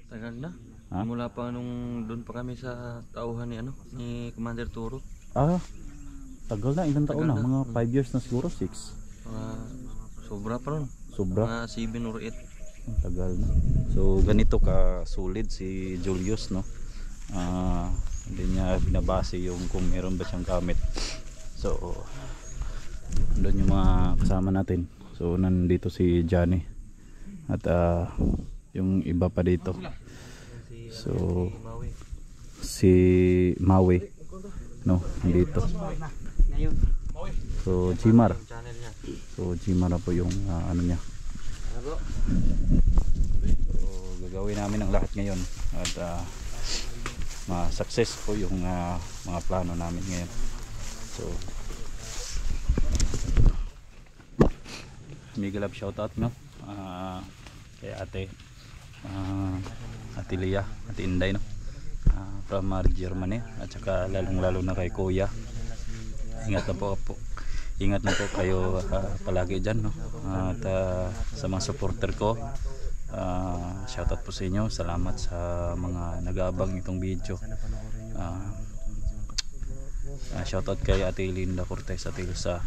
Tagal na. Ha? Mula pa nung doon pa kami sa tauhan ni Commander Turo. Tagal na, ilang taon Tagal na, na. mga 5 years na siguro, 6. Sobra pa ron. Sobra. Mga 7 or 8. Ang tagal na. So ganito ka solid si Julius, no? Hindi niya binabase yung kung meron ba siyang gamit. So doon yung mga kasama natin. So nandito si Johnny at yung iba pa dito. So si Maui, no, nandito. So Jimar. So Jimar na po yung ano niya. So gagawin namin ang lahat ngayon at ma-success po yung mga plano namin ngayon. So mega love shoutout, no, kay ate Lia, ate Inday, no, from Germany, at saka lalong lalo na kay kuya. Ingat na po ingat na po kayo palagi dyan, no? At sa mga supporter ko, shoutout po sa inyo. Salamat sa mga nag-aabang itong video. Shoutout kay Ate Linda Cortez, Ate Ilsa,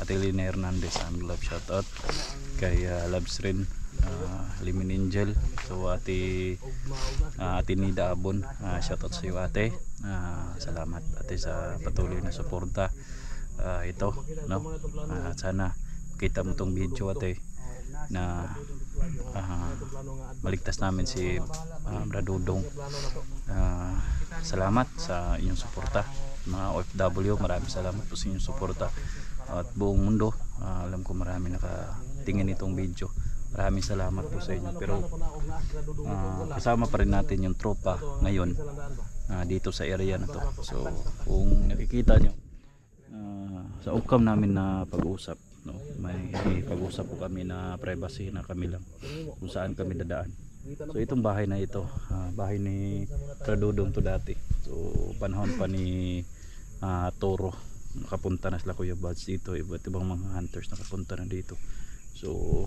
Ate Lina Hernandez, love shoutout kay Labs rin, Limin Angel. So Ate Nida Abon, shoutout sa iyo ate. Salamat ate sa patuloy na suporta. Ito, no, sana kita mo tong video ate na maligtas namin si Bradodong. Salamat sa inyong suporta mga OFW, maraming salamat po sa inyong suporta at buong mundo. Alam ko marami nakatingin itong video, maraming salamat po sa inyo. Pero kasama pa rin natin yung tropa ngayon dito sa area na to. So kung nakikita nyo sa outcome namin na pag-uusap, no, may pag-usap po kami na privacy na kami lang kung saan kami dadaan. So itong bahay na ito, bahay ni Bradodong to dati. So panahon pa ni Toro, nakapunta na sila Kuya Buds dito, iba't ibang mga hunters nakapunta na dito. So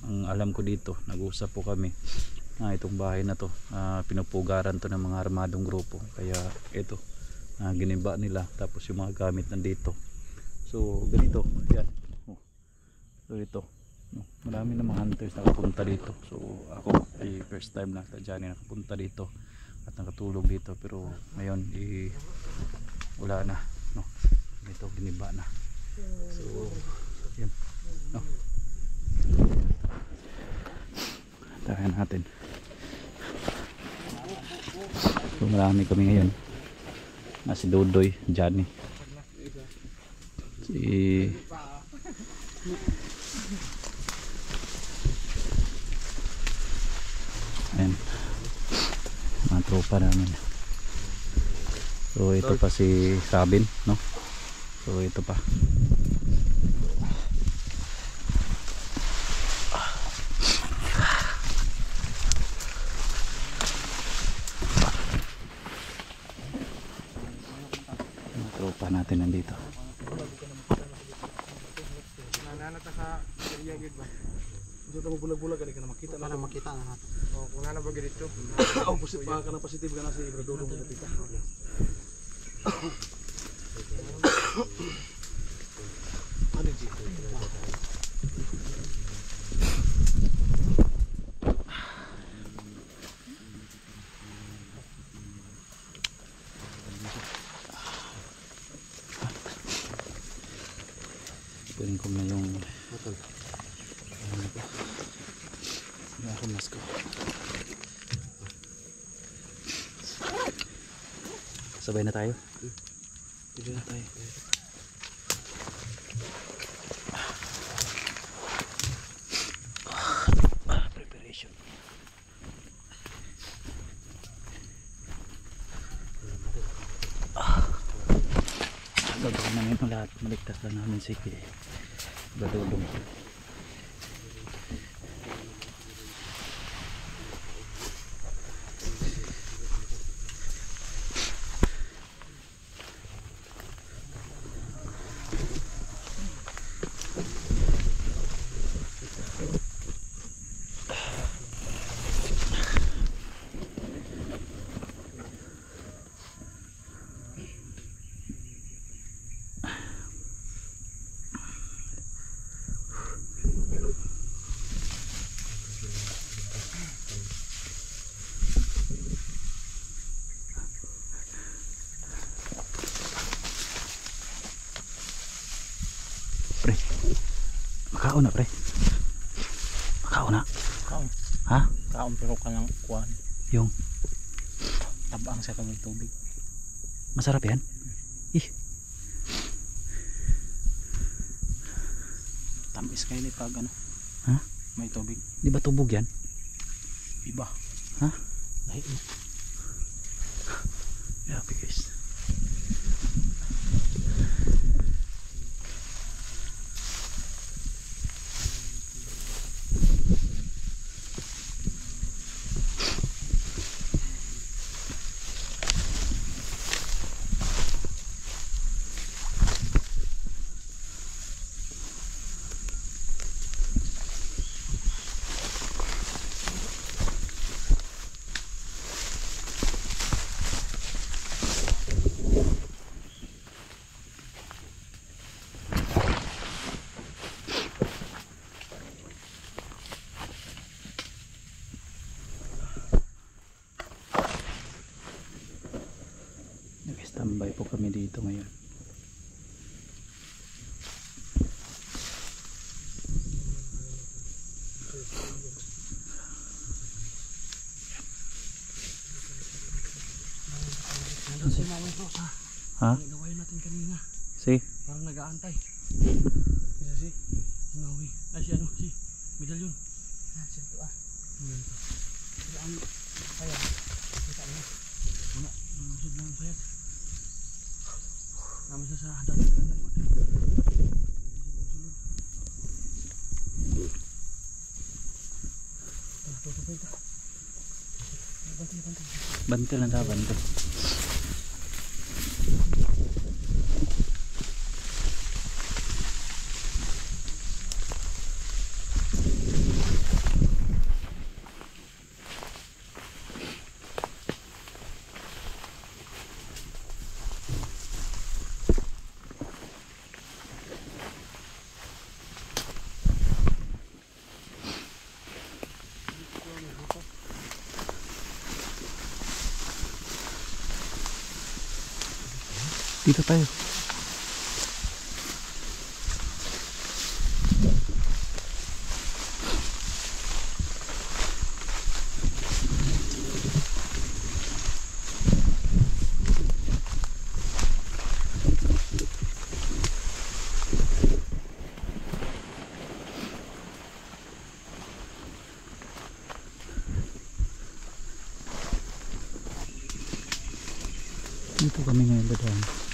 ang alam ko dito, nag-usap po kami itong bahay na to, pinupugaran to ng mga armadong grupo, kaya ito giniba nila, tapos yung mga gamit nandito. So ganito yan. So ito, no, marami namang hunters nakapunta dito. So ako ay first time na Johnny nakapunta dito at nakatulog dito, pero ngayon wala na, no, ito giniba na. So yan, no, tahan natin. So marami kami ngayon, si Dodoy, Johnny, si ayan, mga tropa namin. So ito pa si Sabin, no? So ito pa. Mga tropa natin nandito. Nananata sa area gid ba? Dito mo bulag-bulag ka na makita na makita na natin. O kung nana ba dito? Positive ka na positive ka na si Bradodong nakita. Ano dito? kunin ko na yung armas ko. Sabay na tayo. Sabay na tayo. Preparation. Gagawin namin ang lahat. Maligtas lang namin si Badodong. Pre, makaon na pre. Makaon na. Kaon. Ha? Kaon pero ka lang kuhan. Yung Tabang sa kaming tubig. masarap yan? Ih, Tamis kayo ni pag ano. Ha? May tubig. di ba tubog yan? Iba. Ha? Dahil Grabe guys. Nag-standby po kami dito ngayon. Nandun si Mama Rosa. Ha? Gawain natin kanina. Si? Parang nag-aantay. Kaya si Maui. Ay si ano si Medalyon. Ah, siya ito ah. Pero ang kaya kita mo. Wala. Namusod lang ang sayat. Namun sa dati na nagwat. Tutupay ka. Bantil. Bantil na daw, bantil. Dito tayo. Dito kami ngayon dadaan.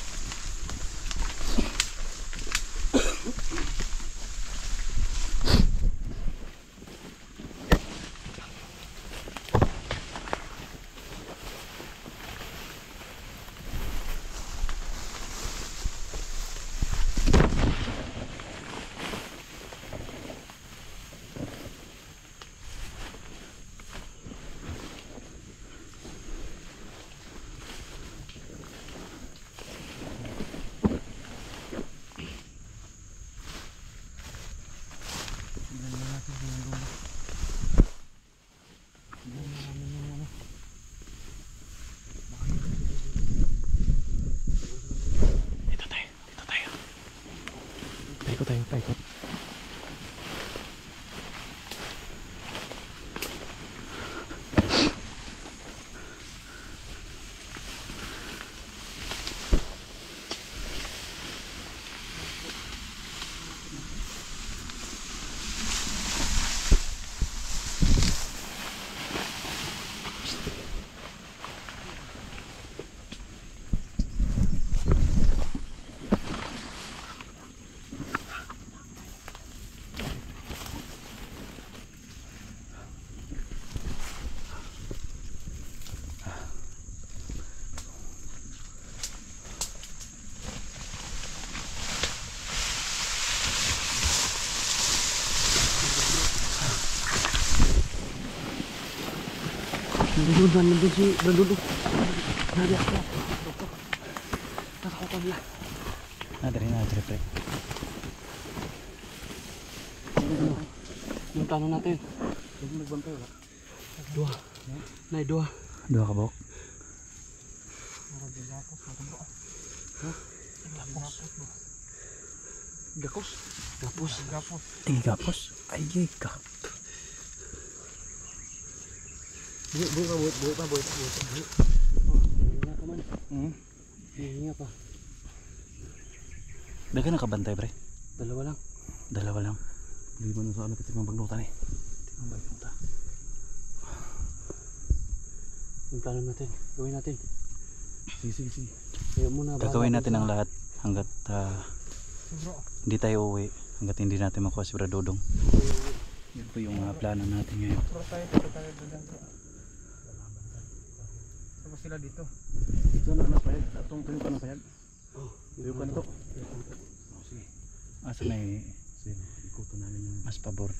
Nandun si Brandon. Nadi ako. Nakakutan nila. Nadari pre. Yung plano natin. Huwag nagbantay wala. Dua. Nay, dua. Dua ka bok. Gakos. Gapos. Gapos. Ay ka. Buo pa. Hinga ka man. Hinga pa. Dagan nakabantay pre. Dalawa lang. Hindi man sa ano kita ng bagnutan eh. Yung plano natin. Gawin natin. Sige. Kaya muna. Gagawin natin ang lahat hanggat hindi tayo uuwi. Hanggat hindi natin makuha si Bradodong. Yan po yung plano natin ngayon. Pero tayo doon. Tapos sila dito. Sana na payag. Atong tuyo ka na payag. Tuyo ka na to. Sige. Asa may Sige. Ikutan namin yung mas pabor.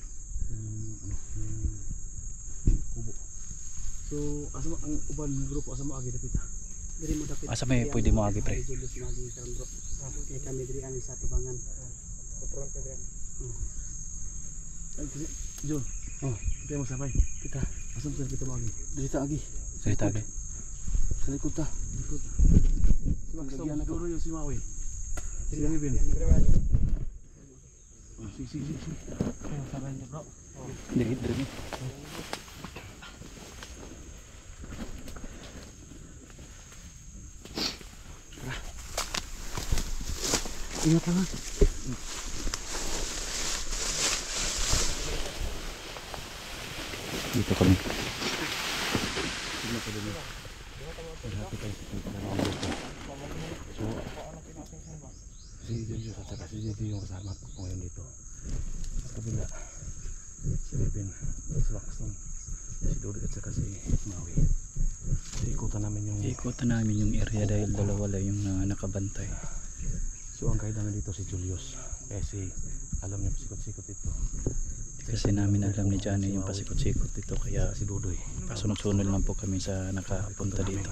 kubo. So, asa mo ang uban ng grupo asa mo agi dapit ha? Diri mo dapat. Asa may pwede mo agi pre. Julius magi Sandro. Kaya kami diri ani sa tubangan. John. Kita mo sabay. Kita. Asa mo kita mo agi? Dito agi. Salita ka. Sa likod ta. Si Max siguro yung si Maui. Si Ribin. Sige. Sabay niyo bro. Diri. Ingat lang ha. Dito kami. Si Julius at saka si JT yung kasama ko ngayon dito. Sa kabila, si Ribin, si Maxine, si Dodi at saka si Maui. So, ikutan namin yung area dahil dalawa lang yung nakabantay. So ang guide namin dito si Julius. Kasi alam niya pasikot-sikot ito. Kasi namin alam ni Johnny yung pasikot-sikot dito kaya Si Dudoy. pasunod-sunod lang po kami sa nakapunta dito.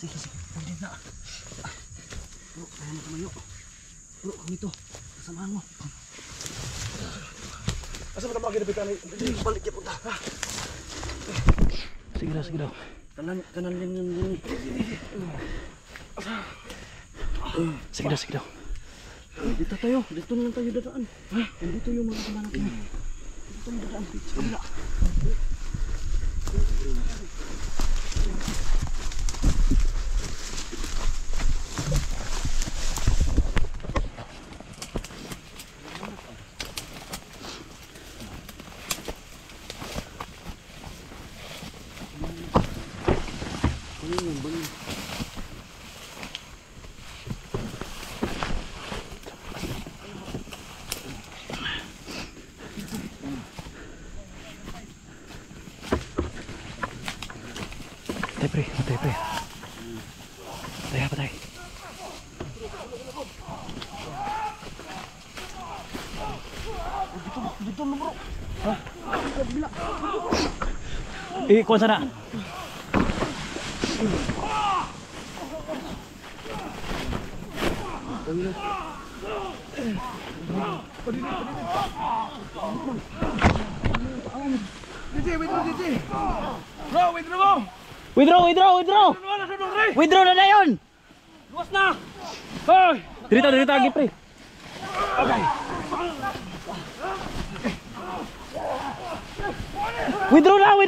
Sige, sige. Pwede na. Bro, kaya mo tumayo. Bro, kami to. Kasamahan mo. Asa mo na mga kinabitan ni? Balik niya punta. Sige daw, sige daw. Kanan lang yun. Sige daw, sige daw. Dito tayo. Dito na lang tayo dadaan. Dito yung mga kasama natin. Dito tayo dadaan. Sa kabila. Patay pre. Patay. Dito na bro. Kuha sana. Bro, withdraw mo! Withdraw! Withdraw na yun! Luwas na! Hoy! Dito lagi pre. Okay. Withdraw!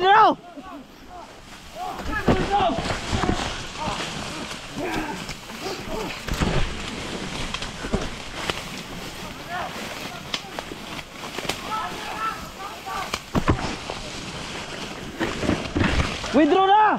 Withdraw na!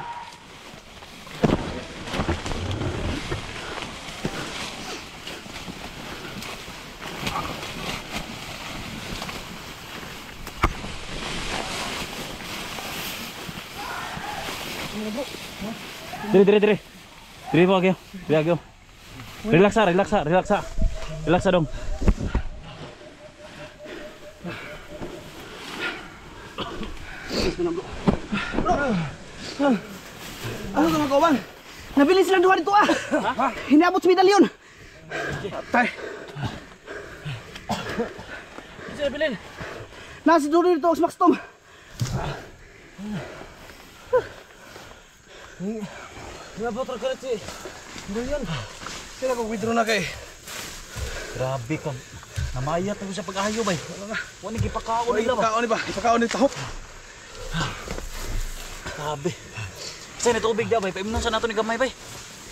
Dire. Dire po agyo. Relax dong. Ano ka mga kawan? Nabilis silang duha dito ah. Hinaabot sa medalyon. Patay. Sino bilin? Nasa dulo dito sa Maxtom. Nabot ra kalit si. Bilin. Sila ko withdraw na kay. Grabe ka. Namayat ako sa pag-ahayo bay. Wala gipakaon nila ba? Ipakaon ni ba? Ipakaon ni tahop. Grabe. Saan ito tubig dyan bay? Paimnon sa nato ni gamay bay.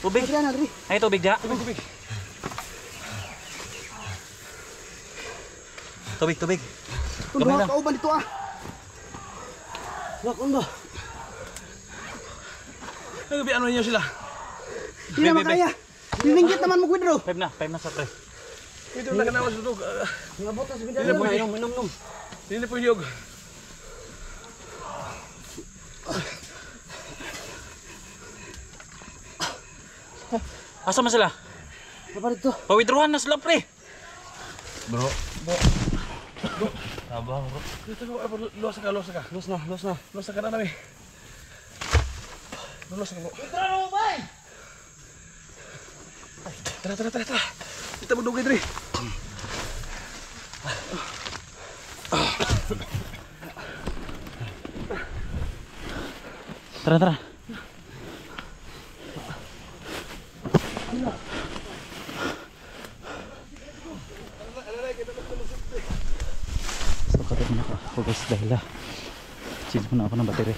Tubig. Adrian. Ay tubig dyan. Tubig. Tubig. Kung duha kauban dito ah. Lakon ba? Nagabi ano niyo sila? Hindi na makaya. Linggit naman mo withdraw. 5 na sa pre. Withdraw na kanawas dudog. Nabot na sa medalyon. Minum. Hindi po yog. Asa man sila? Apa dito? Pa-withdrawan na sila pre. Bro. Tabang bro. Dito ko luwas ka. Los na. Luwas ka na namin. Luwas ka mo. Withdraw mo bay. Tara. Kita magdugay diri. Tara. So katapos na ako guys dahil change muna ako ng battery.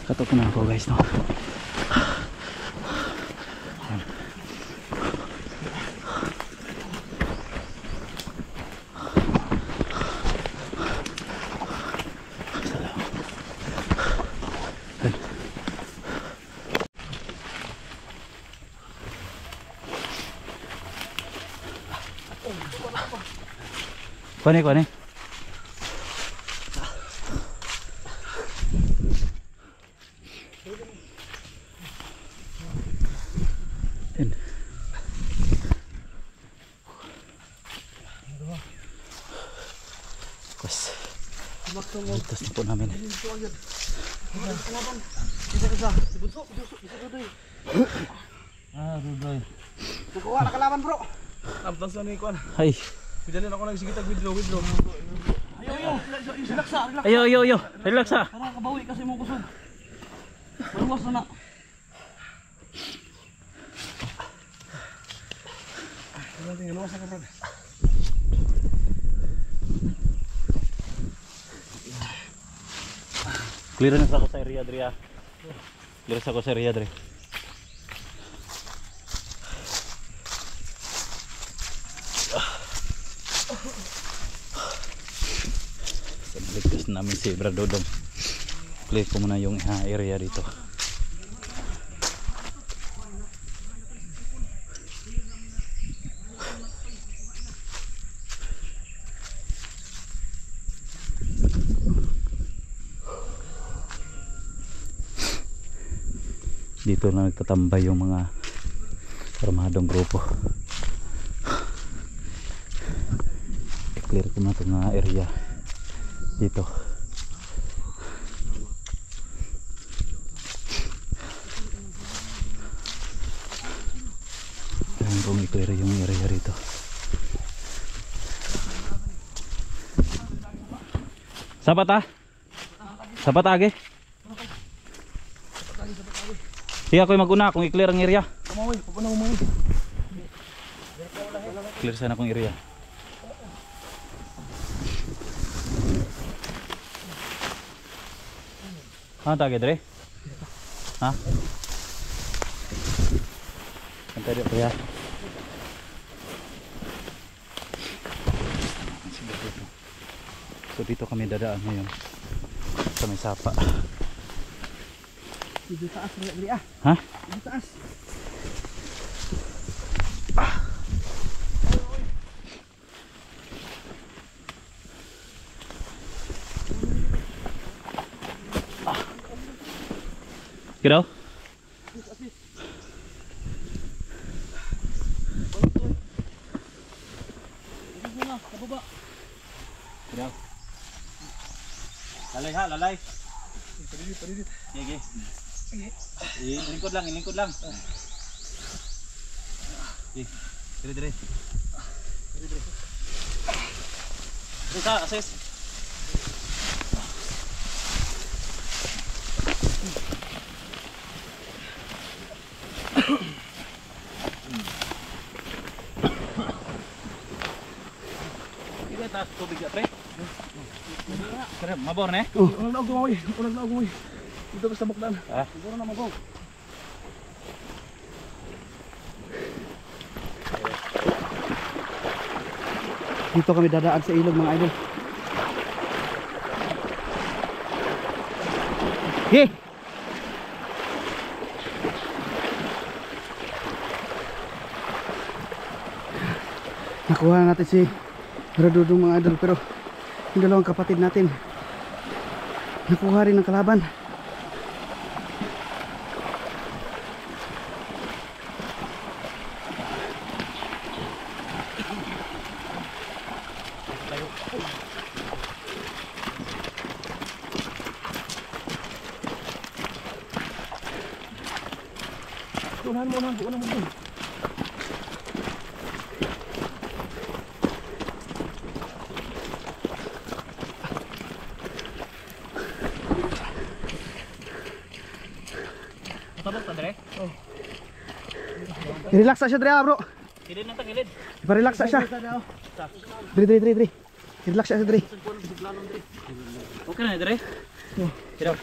Katapos na ako guys no. Kuha ni. Ligtas na po namin. Rudoy. Nakuha na kalaban bro. Tapos na ni kuan. Ay. Pidalin ako nagsigitag withdraw. Ayo. Relax ha. Para kabawi kasi mo kusog. Maluwas na na. Tingnan luwas ako bro. Clear na sa ako sa area dre ha. Clear sa ako sa area dre. Ligtas namin si Bradodong. Clear ko muna yung area dito. Dito na nagtatambay yung mga armadong grupo. I-clear ko na itong area dito. Ayan kung i-clear yung area rito. Sapat ha? Sapat age? Sige ako'y mag-una kung i-clear ang area. Clear sana akong area. Ano tagi dre? Ha? Antay dito ya. So dito kami dadaan ngayon sa may sapa. Dito taas dali ah. Ha? Dito taas. Kiraw? Kiraw? Lalay ha, lalay. Sige. Ilingkod lang. Dire. Bisa, asis. Ini tas tubig ya, pre. Kere, mabor ne? Unang laog gumawi. Dito basta bukdan. Ah. Siguro na mabog. Dito kami dadaan sa ilog mga idol. Hey! Nakuha na natin si Bradodong mga idol, pero yung dalawang kapatid natin nakuha rin ng kalaban. Unahan mo. Matabok ta dire? Relax na siya dre bro. Kilid na ta, kilid. Ipa-relax na siya. Dre. Relax na siya dre. Okay na dire? Kiraw.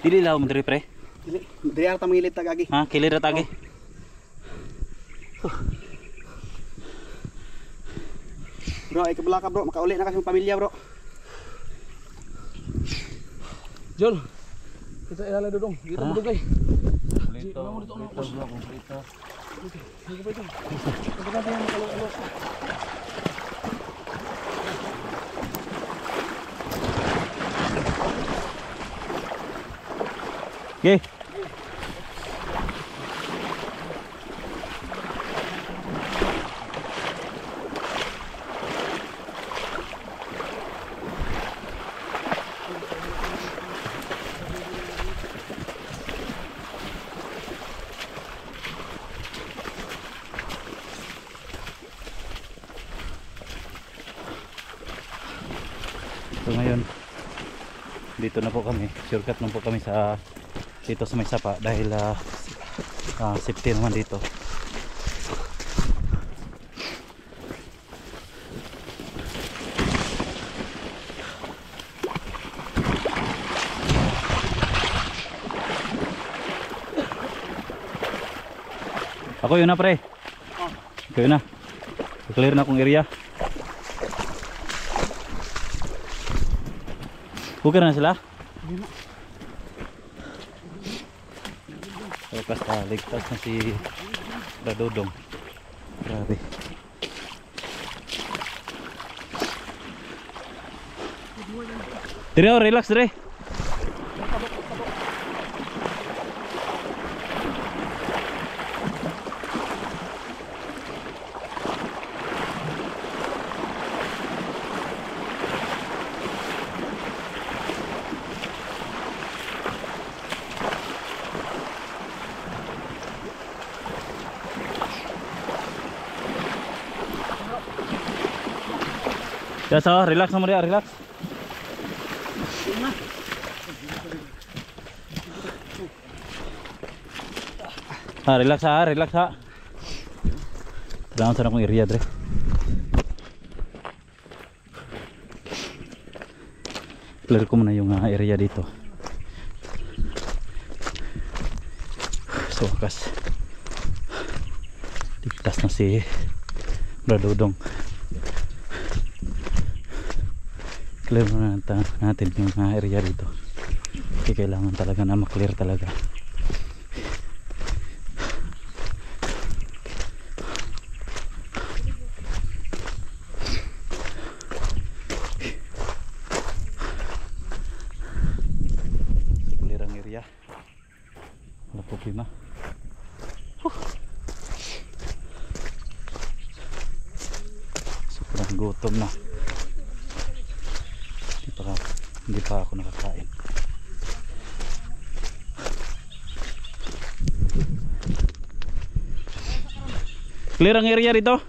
Dili law mo dire pre. Dre ata mangilit tagagi. Ha, kilir at agi. Bro, ay kabala ka bro, makauli na kasi yung pamilya bro. Jol. Kita ilala dudong. Kita mo dugay. Dito. Okay. So ngayon dito na po kami, shortcut na po kami sa dito sa may sapa dahil safety naman dito. Ako yun na pre. Ako yun na. Clear na akong area. Bukan na sila? So, basta ligtas na si Bradodong. Grabe. Dire, relax dire. Ya so, relax naman dia, relax. Relax ha, relax ha. Down sa akong area dre. Clear ko muna yung area dito. So, wakas. Ligtas na si Bradodong. Clear na natin yung area dito. Kasi kailangan talaga na maklear talaga. Clear ang area. Wala problema. Sobrang gutom na. Hindi pa ako nakakain. Clear ang area dito.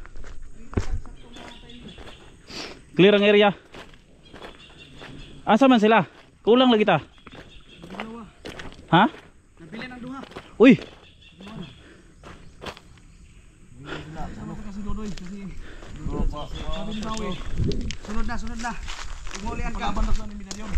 Clear ang area. Asa man sila? Kulang lagi ta. Ha? Nabili ng duha. Uy. Sunod na. Umulian ka. Abandos na ni Medalyon.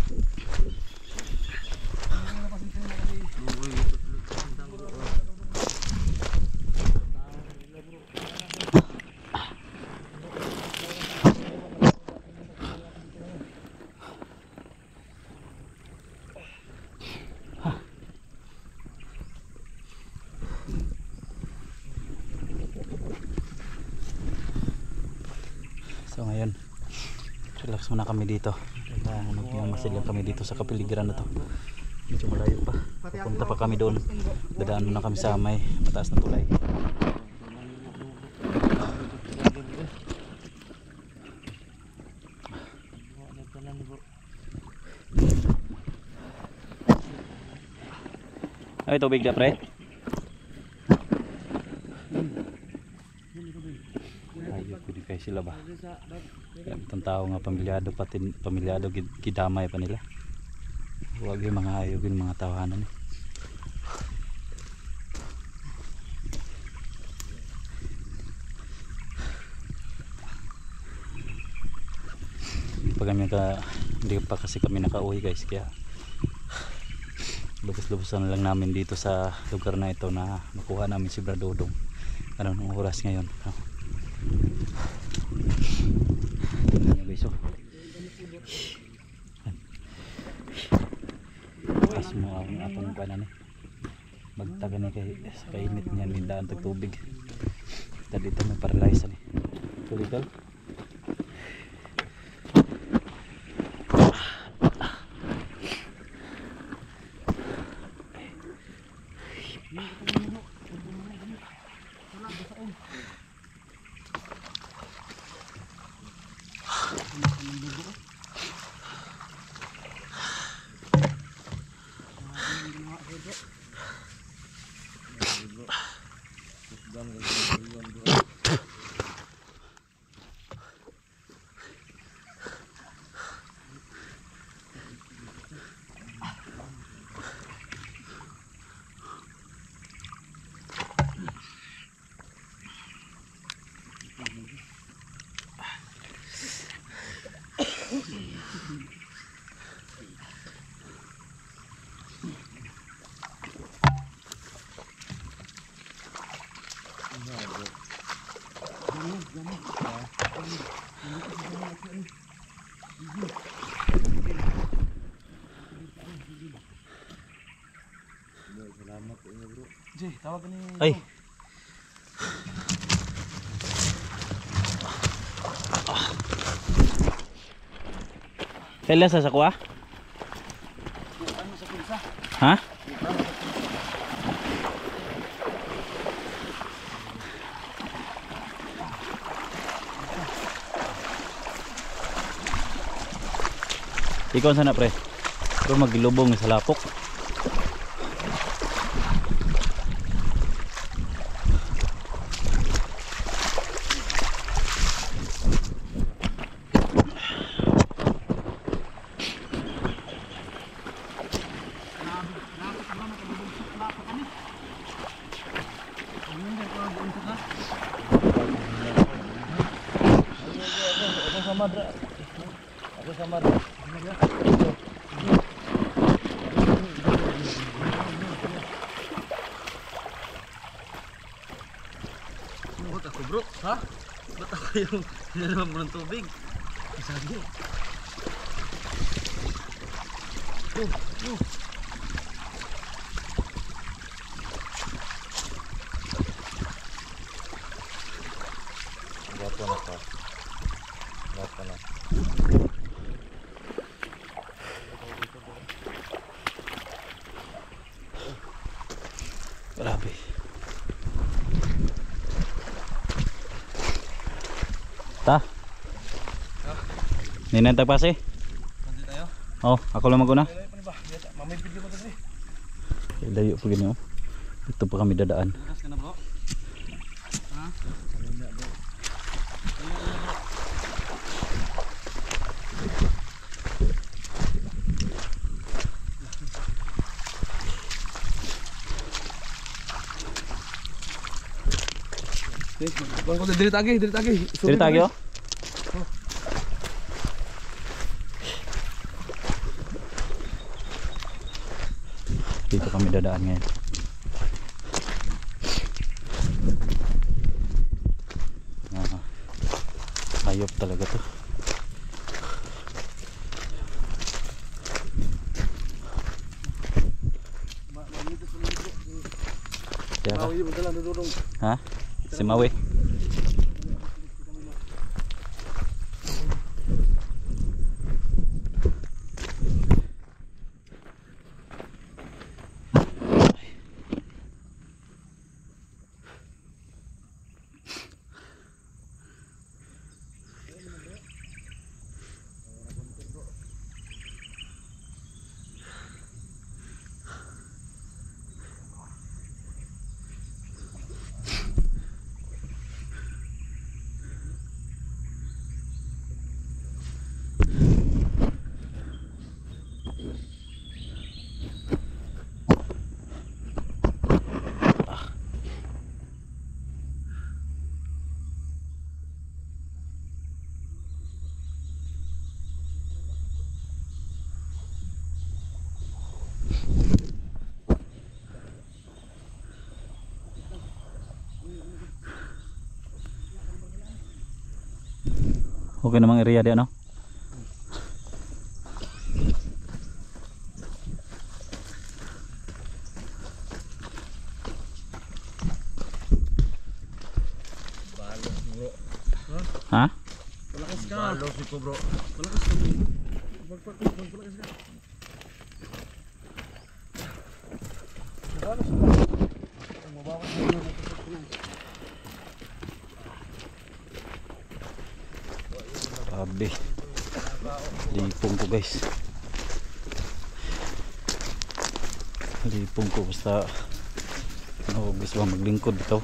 So ngayon relax muna kami dito. Magmamasid kami dito sa kapiligiran na to. Medyo malayo pa. Papunta pa kami doon. Dadaan muna kami sa may mataas na tulay. Ay, tubig na pre. Ayun, pwede kayo sila ba? Itong tao nga pamilyado pati pamilyado gidamay pa nila. Huwag yung mga ayog yung mga tawanan. Hindi pa kasi kami nakauwi guys, kaya lubos-lubosan lang namin dito sa lugar na ito na makuha namin si Bradodong. Anong oras ngayon? Pas mo ang atong kanan eh. Bagta ka na kay sa kainit niya lindaan tag tubig. Tadi dito may paralyze ni. Tuloy ka. Jay, tawag ka ni... Ay. Kailan sa kuha? Ha? Ikaw sana pre. Pero magilubong sa lapok. Ba't ako bro? Ha? Ba't ako yung hinalaman mo ng tubig? Sabi. Gato na pa. Gato na. Grabe. Ta. Ninantag pa si? Nanti tayo? Oh, ako lang maguna. Mamay video mo tadi. Layo pa gini oh. Dito pa kami dadaan. Bukas ka na bro? Ha? Bang ko diri tagi. Dito tayo. Dito kami dadaan ngayon. Ayop talaga to. Tiara. Mawi mo dala dudong. Ha? Si Mawi. Okay namang area dia no? Ha? Malakas ka. Balo si ko bro. Grabe. Lipong ko guys. Lipong ko basta gusto ba maglingkod ito.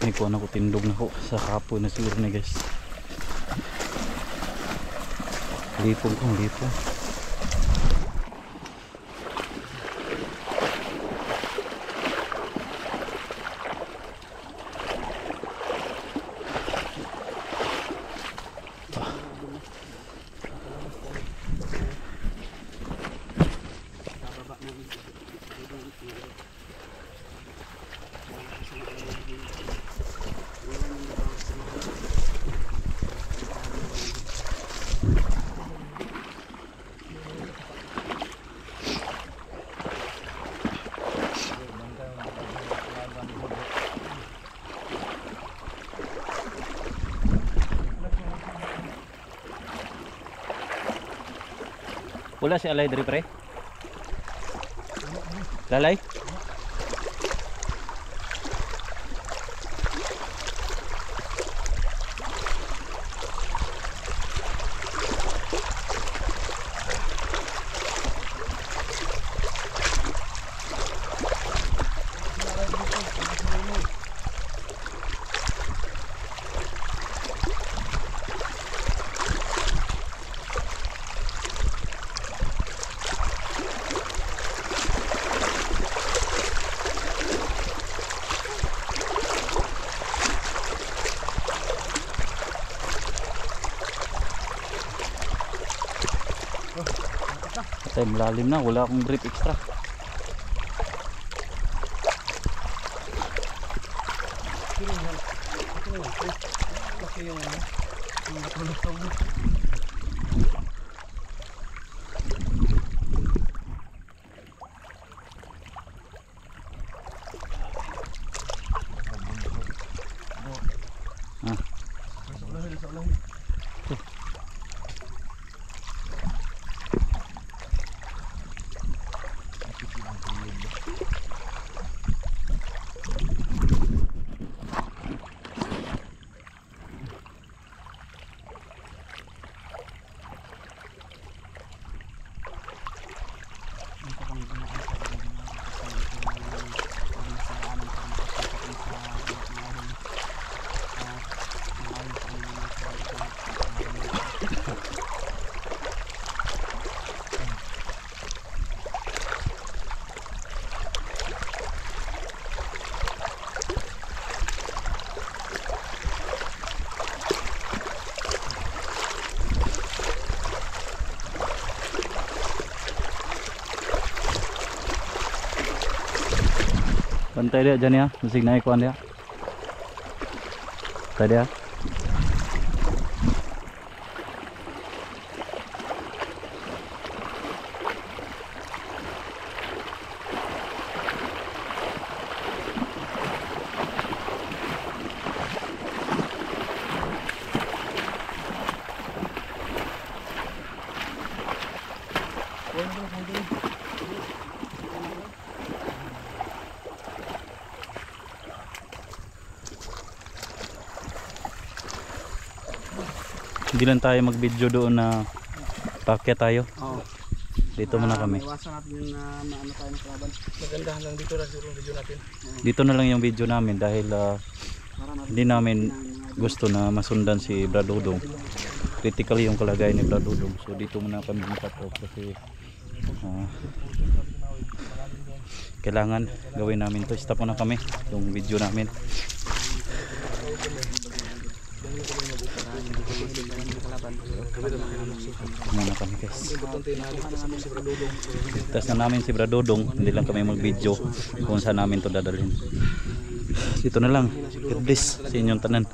May kuha na ko tindog na ko sa kapoy na siguro na guys. Lipong ko, lipong. Wala si Alay diri pre? Lalay? Patay, malalim na, wala akong grip extra. Bantay dia dyan ya, masig na ikuan dia. Bantay dia. Hindi lang tayo mag-video doon na pakyat tayo. Oo. Dito muna kami. Iwasan natin yung maano tayo ng kalaban. Maganda lang dito lang siguro yung video natin. Dito na lang yung video namin dahil hindi namin gusto na masundan si Brad Dodong. Critical yung kalagayan ni Brad Dodong. So dito muna kami cut off kasi kailangan gawin namin to. Stop muna kami yung video namin. Muna kami guys. Test na namin si Brad Dodong. Hindi lang kami mag video kung saan namin to dadalhin. Dito na lang. God bless sa inyong tanan.